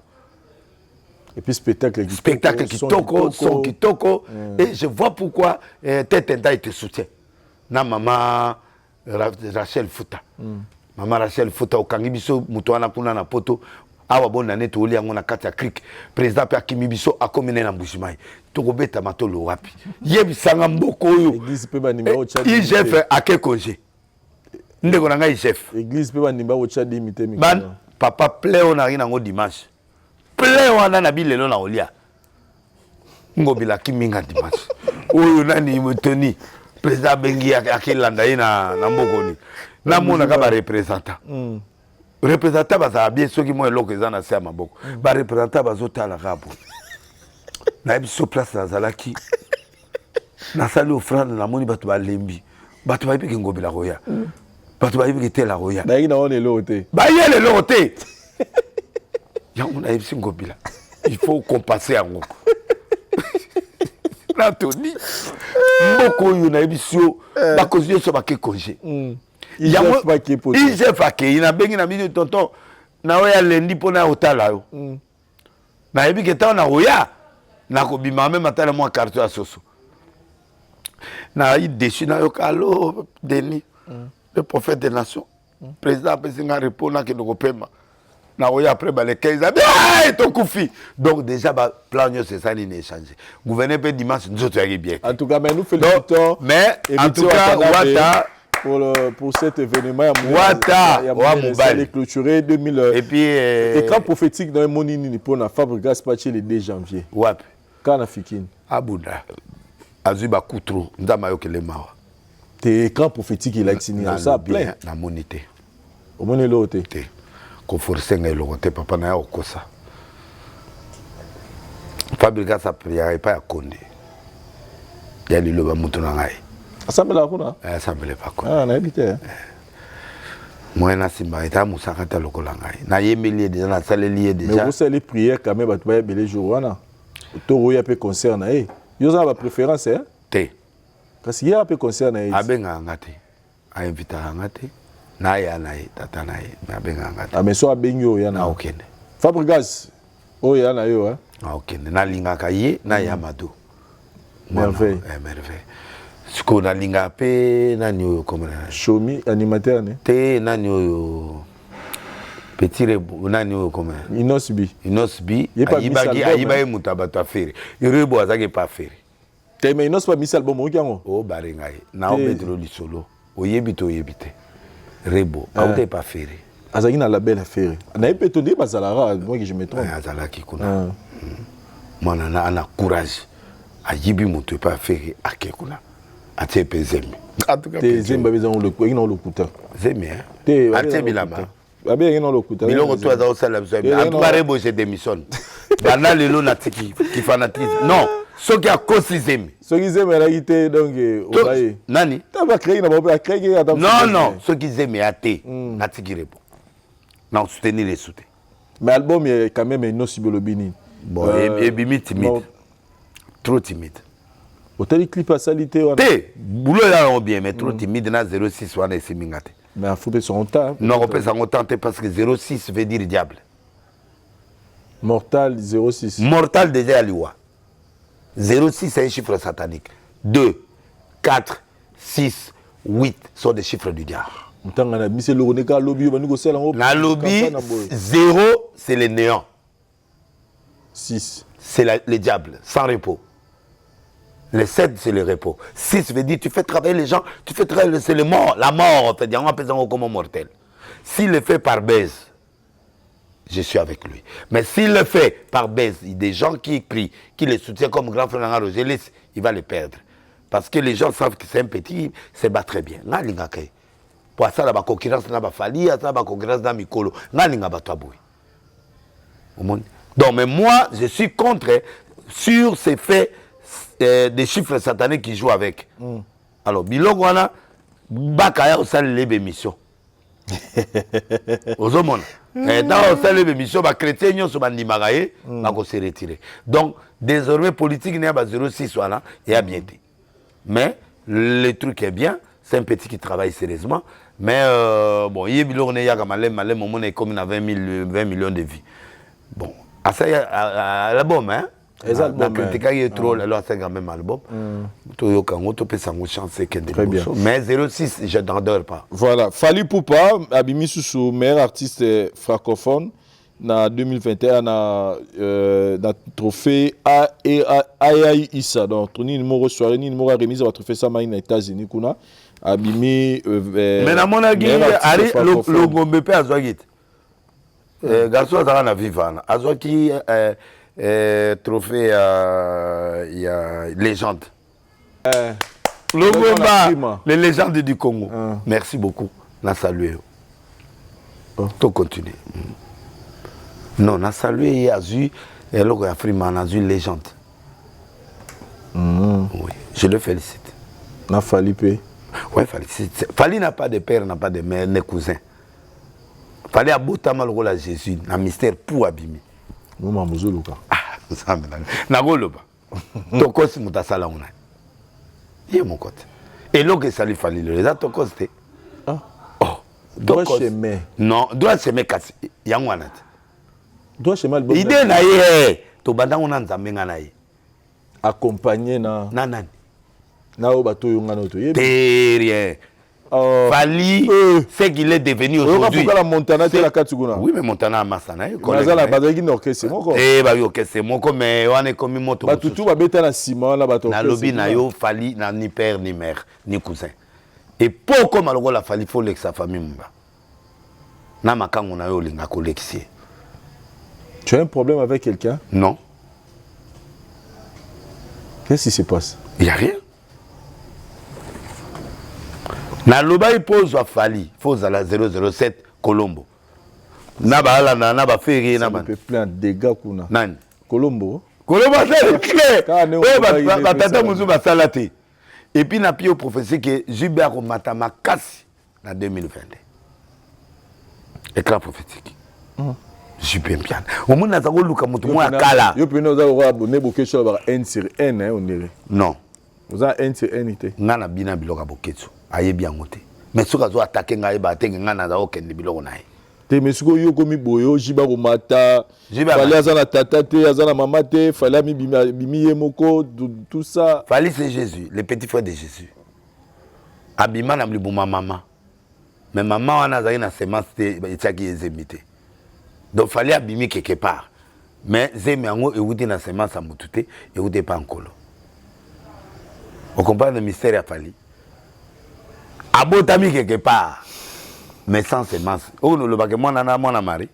Et puis spectacle qui toko, son qui toko, et je vois pourquoi Tetenda te soutient. Na maman Rachel Fouta. Maman Rachel Fouta au Kangibiso, Mutuana Kuna na poto. Awa bonne année to liango na kati ya creek président pe akimibiso akomene na Mbushimai to kobeta matolo wapi yebisanga mboko oyo église pe ba numéro cha chef akekonje ndeko na ngai chef église pe ba numéro cha limité mi papa pleo na rina ngo dimanche pleo na bilelo na olia ngobila kiminga dimanche oyo nani mutoni président bengi akilanda ina na mbokoni na mona ka ba représentant représentant baza bien ceux qui m'ont éloqué dans la serre maboko ba représentant bazota la rapo na biso place na zalaki na sali offrande na moni batu ba lembi batu ba ipiki ngobila roya batu ba ipiki tela roya ba ina on elote ba yele lote ya on a ipiki ngobila il faut compenser en ngoko na toni mboko yo na biso ba kozio so ba ke congé IGF Fake, il a bengi na midi tonton na oya lendi pona otala yo. Na yebi ke ta na oya na ko bima même atala moi carte ya soso. Na eu déçu na yo kalo Denis. Le prophète des nations. Président Pessinga répond que nous paiement. Na oya après les 15 ans. Ah, ton koufi. Donc déjà plan c'est ça n'est échangé. Gouverner peut dimanche nous autres bien. En tout cas, mais nous félicitons. Mais en tout cas Ouattara pour cet événement, il est clôturé 2000. Et puis écran prophétique dans le Monini pour la Fabregas Pachi le 2 janvier. Wap. Quand on a fikin. Abouda. Azuba Koutro. Ndama que les mawa. Tes écran prophétique il a signé ça plein. La monité. Au moins l'autre. Qu'on force un l'autre papa na okosa. Fabregas a prié pas à Condé. Il y a le loba mutunangai. Assemblée là quoi? Assemblée pas quoi. Ah, on a habité. Moi na simba eta musakata lokolangai. Na yemeli déjà na saleli déjà. Mais vous savez les prières quand même batwa belé jour là. Toro ya pe concert na eh. Yo za ba préférence hein? Té. Parce qu'il y a un peu concert na eh. Abenga ngate. A invita ngate. Na ya na tata na mais abenga ngate. Ah mais so abengo ya na. Okende. Fabregas. Oh ya na yo hein. Okende. Na linga kaye na Yamado. Merveille. Merveille. Ce qu'on a linga pe nani oyo comme Shomi animateur ne. Té nani oyo petit rebo nani oyo comme Inosbi. Ayiba mutabato affaire. Rebo azake pas faire. Té mais Inos pas mis album o kiango. O barengai. Na o bedro li solo. Oyebito oyebite. Rebo aute pas faire. Azaki na label affaire. Na epetonde bazalara moi que je me trompe. Azalaki kuna. Mona na courage. Ayibi mutu pas faire akekuna. Atie pezemi. En tout cas, Zemba besoin le coup, il n'a le couteau. Zemi hein. Atie bilama. Babé il n'a le couteau. Biloko toi dans ça la besoin. En tout cas rebo je démissionne. Bana lelo na tiki qui fanatisme. Non, ce qui a cause Zemi. Ce qui Zemi a été donc au bail. Nani? Tu vas créer na ba créer à Non, ce qui Zemi a été na tiki rebo. Non, soutenir les soutes. Mais album est quand même no sibolobini. Bon, et bimi timide. Trop timide. Hôtel clip à salité on boulot là bien mais trop timide na 06 wana esimingate. Mais il faut que son temps. Non, on peut s'en tenter parce que 06 veut dire diable. Mortal 06. Mortal déjà aliwa. 06 c'est un chiffre satanique. 2 4 6 8 sont des chiffres du diable. Mtanga na mise lo neka lobby ba niko sela ngo. Na lobby 0 c'est le néant. 6 c'est le diable sans repos. Le 7, c'est le repos. 6 veut dire tu fais travailler les gens, tu fais travailler, c'est le mort, la mort, en fait, on appelle ça comme mortel. S'il le fait par baise, je suis avec lui. Mais s'il le fait par baise, il y a des gens qui prient, qui le soutiennent comme grand frère Roger, il va le perdre. Parce que les gens savent que c'est un petit, c'est bat très bien. Pour ça, la concurrence n'a pas fallu, la concurrence n'a pas donc, mais moi, je suis contre sur ces faits des chiffres sataniques qui jouent avec. Alors, biloko wana bakaya osali lebe mission. Ozomona. Dans osali lebe mission ba chrétien nyonso bandimaka ye bako se retirer. Donc, désormais politique n'est pas 06 wana et a bien dit. Mais le truc est bien, c'est un petit qui travaille sérieusement, mais bon, il y a biloko ne yaka malem au monde est comme 20 millions de vies. Bon, à ça à l'album hein. La critique est trop, alors c'est quand même album. Très bien. Mais 06, je n'en dors pas. Voilà, Fally Ipupa, Abimi Soussou, meilleur artiste francophone, en 2021, na trophée Ayai Issa. Donc, ni numéro soirée, ni numéro remise à trophée ça, mais aux États-Unis, kuna. Abimi. Mais dans mon avis, le Gombe peut azouagit. Garçon, ça va vivre. Azouaki. Trophée il y a légende. Les légendes du Congo. Merci beaucoup. On salué. Tout continue. Non, on a salué Azu et l'autre Afriman Azu légende. Oui, je le félicite. Na Fally P. Oui, félicite. Fally n'a pas de père, n'a pas de mère, ni cousin. Fally a beau tamal rôle à Jésus, un mystère pour Abimi. Mama muzuluka. Ah, na goloba. Tokos mutasala una. Yé mon côté. Et l'autre sali Fally les a tokos te. Ah. Oh, doit chemin. Non, doit chemin kasi yangwana. Doit chemin le bon. Idée na yé. To banda una nzambe nga na yé. Accompagné na nani. Nao bato yonga noto. Rien. Fali, ce qu'il est devenu aujourd'hui. La Montana, la Katsuguna. Oui, mais Montana a Massana. La Bazagi Norkese, mon corps. Eh, bah, ok, c'est mon corps, mais on est comme moto. Bah, tout va bêta la ciment, là, bateau. Na lobby, na yo, Fali, na ni père, ni mère, ni cousin. Et pour comme alors la Fali, faut l'ex sa famille, mba. Na makango na yo, linga kolexie. Tu as un problème avec quelqu'un? Non. Qu'est-ce qui se passe? Il n'y a rien. Na loba il pose à Fali, pose à la 007 Colombo. Na ba ala na ba feri na ban. Ça peut plein de dégâts kuna. Nani? Colombo. Colombo c'est clair. Ouais ba tata muzu ba salate. Et puis na pio au professeur que Gilbert Matama casse en 2022. Éclat prophétique. Super bien. Au monde na zako luka mutu mo akala. Yo pino za ko abonné boké sur ba N sur N on dirait. Non. Vous avez N sur N ité. Ngana bina biloka boketsu. Ayebi yangote. Mais soka zo attaquer ngai ba tenge ngana za okende biloko nae. Te mesuko yo komi boyo jiba ko mata. Fallait azana tata te azana mama te, fallait mi bimi moko tout ça. Fallait c'est Jésus, le petit frère de Jésus. Abima na mlibuma maman. Mais maman wana za ina semence te etiaki ezemite. Donc fallait abimi quelque part. Mais zemi yango euti na semence amutute, euti pas encore. On comprend le mystère à Fali. Abotami quelque part, mais sans semence. Oh, nous le baguette, moi, na mari.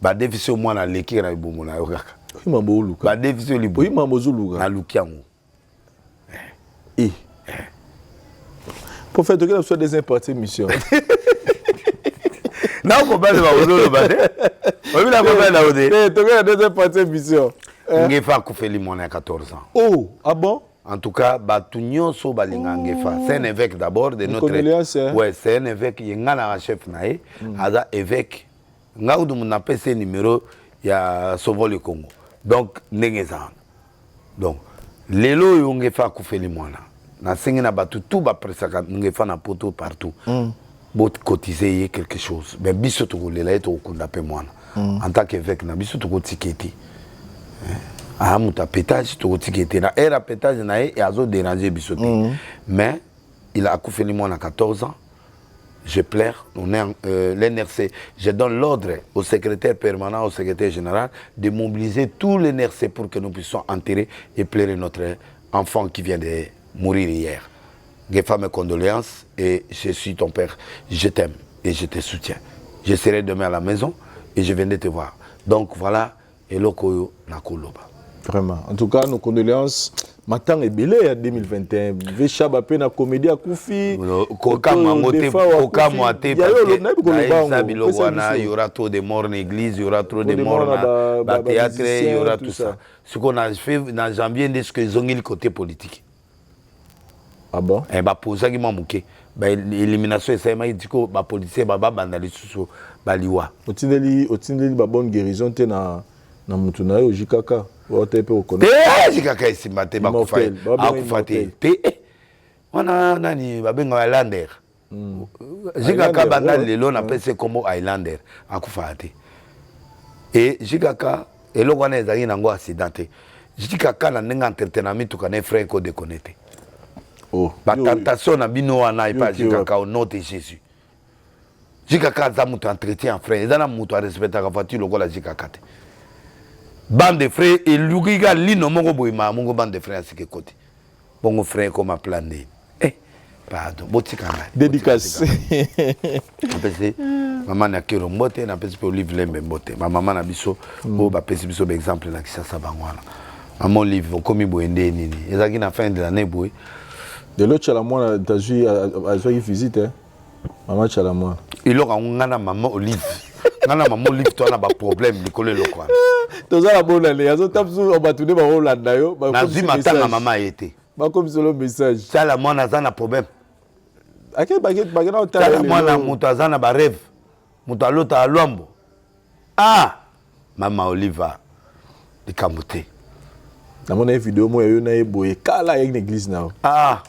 Ba déficit au moins na l'équipe na ibumu na yokaka. Oui, mambo luka. Ba déficit libu. Oui, mambo zuluka. Na lukiango. Pour faire que soit des importés mission. Non, on comprend pas le bade. On la comprend là odé. Eh, tu as des importés mission. Ngefa Koufeli mon à 14 ans. Oh, ah bon? En tout cas, Batunyo so balinga ngefa. C'est un évêque d'abord de notre. Ouais, c'est un évêque yengana chef nae. Aza évêque. Nga udu mun appelle ce numéro ya Sauvons le Congo. Donc nengezan. Donc lelo yo ngefa Koufeli mwana. Na singi na batu tout ba presaka ngefa na poto partout. Bot cotiser quelque chose. Mais biso to lela eto okunda pe mwana. En tant qu'évêque na biso to tiketi. Ah, mon pétage, tu as na era pétage na et azo déranger bisoté. Mais il a accouché moi à 14 ans. Je pleure, on est l'NRC. Je donne l'ordre au secrétaire permanent, au secrétaire général de mobiliser tous les NRC pour que nous puissions enterrer et pleurer notre enfant qui vient de mourir hier. Je fais mes condoléances et je suis ton père. Je t'aime et je te soutiens. Je serai demain à la maison et je viendrai te voir. Donc voilà, et l'okoyo na koloba. Vraiment. En tout cas, nos condoléances. Matin est belé en 2021. Véchaba pe na comédie à Koufi. Koka mamote, koka moite. Il y aura trop de morts en église, il y aura trop de morts dans le théâtre, il y aura tout ça. Ce qu'on a fait dans janvier, c'est qu'ils ont mis le côté politique. Ah bon? Et bah pour ça qu'ils m'ont manqué. L'élimination, c'est ça, dit que les policiers bah bandali sous baliwa. Otindeli ba bonne guérison te na mutuna yo jikaka. Jikaka ici maté ba kufate. Akufate. Wana nani babenga Highlander. Jikaka bandali lelo na pese comme Highlander akufate. Et jikaka eloko wana ezali nango accidenté. Jikaka na nenga entretenami tukane frère ko déconnecté. Oh, tentation na bino wana ipa jikaka au nom de Jésus. Jikaka za mutu entretien frère, ezana mutu a respecter ka voiture lokola jikaka te. Bande de frères et lugiga lino mongo boyima mongo bande de frères sike côté. Bongo frère comme a plané. Pardon, botika na. Dédicace. Apesi maman na kero mbote na pesi pe livre lembe mbote. Ma maman na biso o ba pesi biso exemple na kisasa bangwana. Maman livre komi boende nini. Ezaki na fin de l'année boy. De l'autre Chalamouane, tu as vu à une visite, hein? Maman Chalamouane. Il aura un maman Olive. Nana maman Olive, tu as un problème, Nicolas Lokwan. Tu as la bonne année. Tu as vu, on va tourner par Hollande. Tu as maman a été. Comme sur le message. Tu as la moine à un problème. À quel baguette, tu as la moine à Moutazan à rêve. Moutalot à Lombo. Ah! Maman Olive a des camotés. Dans mon vidéo, moi, il y a une boye. Kala, il y a une église. Ah!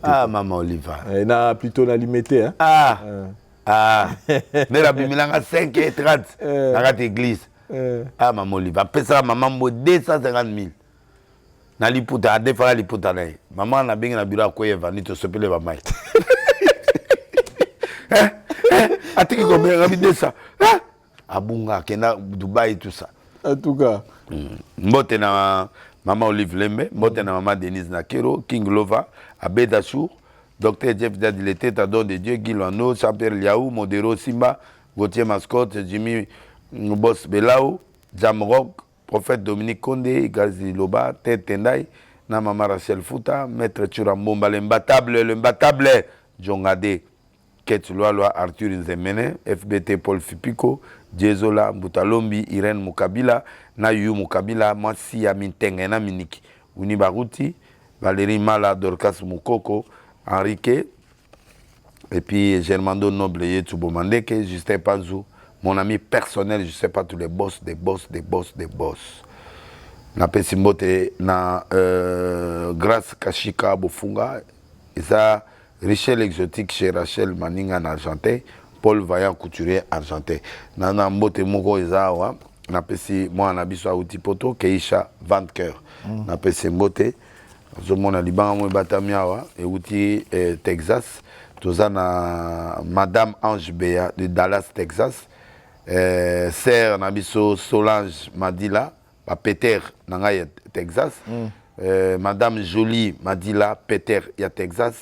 Ah, maman Oliva. Il a plutôt limité. Hein? Ah! Ah! Mais la Bimilanga 5h30 dans l'église. Ah, maman Oliva. Après ça, maman, 250 000. na liputa adefala liputa na ye mama na bengi na biro akoye vandi tosepele bamai atiki kobenga bidesa abunga akenda Dubaï tout ça en tout cas mbote na mama Olive Lembe mbote na mama Denise Nakero King Lova Abeda Chour Docteur Jeff Dadilete Tadon de Dieu Guy Luano Jean-Pierre Liaou Modero Simba Gauthier Mascotte Jimmy Boss Belao Jamrock Prophète Dominique Condé Gazi Loba Ted Tendai na mama Rachel Fouta Maître Churambomba l'imbattable Jongade Ket Loa Arthur Nzemene FBT Paul Fipiko Djezola Mbutalombi Irene Mukabila na Yu Mukabila Mwasi ya Mintenge na Miniki Uni Baruti Valérie Mala Dorcas Mukoko Enrique et puis Germando Noble Yetubo Mandeke Justin Panzou mon ami personnel je sais pas tous les boss des boss na Pesimbote na Grâce Kashika Bofunga et ça Richel Exotique chez Rachel Maninga en Argentin Paul Vaillant Couturier Argentin nana mbote moko ezawa na pesi moi na biso auti poto Keisha Vanker na pesi mbote zomona libanga mo batamiawa et outi Texas tozana Madame Ange Bea de Dallas Texas sœur na biso Solange Madila ba Peter nanga Texas Madame Jolie Madila Peter ya Texas.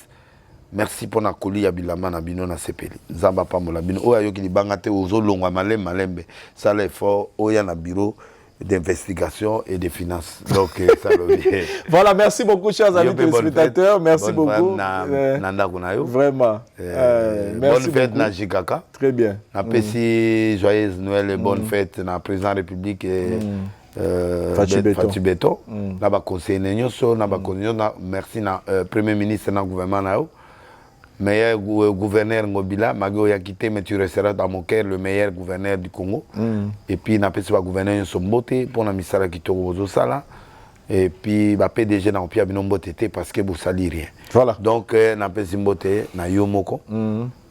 Merci pour na koli ya bilama na bino na sepeli nzamba pamola bino oya yoki libanga te ozolongwa malembe ça l'effort oya na bureau d'investigation et de finances donc ça le voilà merci beaucoup chers amis téléspectateurs merci beaucoup nanda kunayo vraiment bonne fête na Jikaka très bien na pesi joyeuse Noël et bonne fête na président République Fatou Beto na ba conseiller nyonso na ba conseiller na merci na premier ministre na gouvernement na yo meilleur gouverneur Ngobila Mago Yakité mais tu resteras dans mon cœur le meilleur gouverneur du Congo et puis na pesi ba gouverneur Sombote pour na misala kitoko bozo sala et puis ba PDG na opia binombote te parce que vous sali rien voilà donc na pesi mbote na yomoko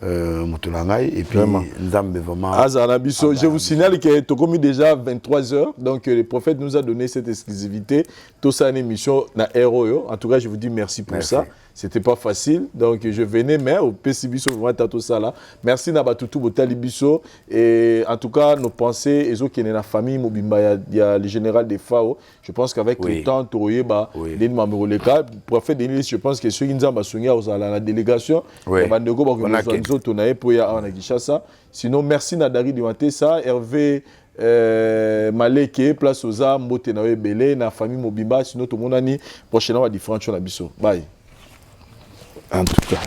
Mutulangai et puis Nzambe vraiment Azanabiso je vous signale que tu commis déjà 23h donc le prophète nous a donné cette exclusivité tout ça une émission na ROYO en tout cas je vous dis merci pour ça c'était pas facile donc je venais mais au PCBiso vraiment tout ça là merci na batutu botali biso et en tout cas nos pensées ezo qui est na famille Mobimba il y a le général des FAO je pense qu'avec le temps toyé ba les membres le cas prophète Denis je pense que ceux qui nzamba songia aux la délégation bandeko ba ko tonaye pour ya na Kinshasa sinon merci na Dari Diwanté ça Hervé Maleke place aux armes mbote na belé na famille Mobimba sinon tout le monde ani prochainement différentes choses na biso bye en tout cas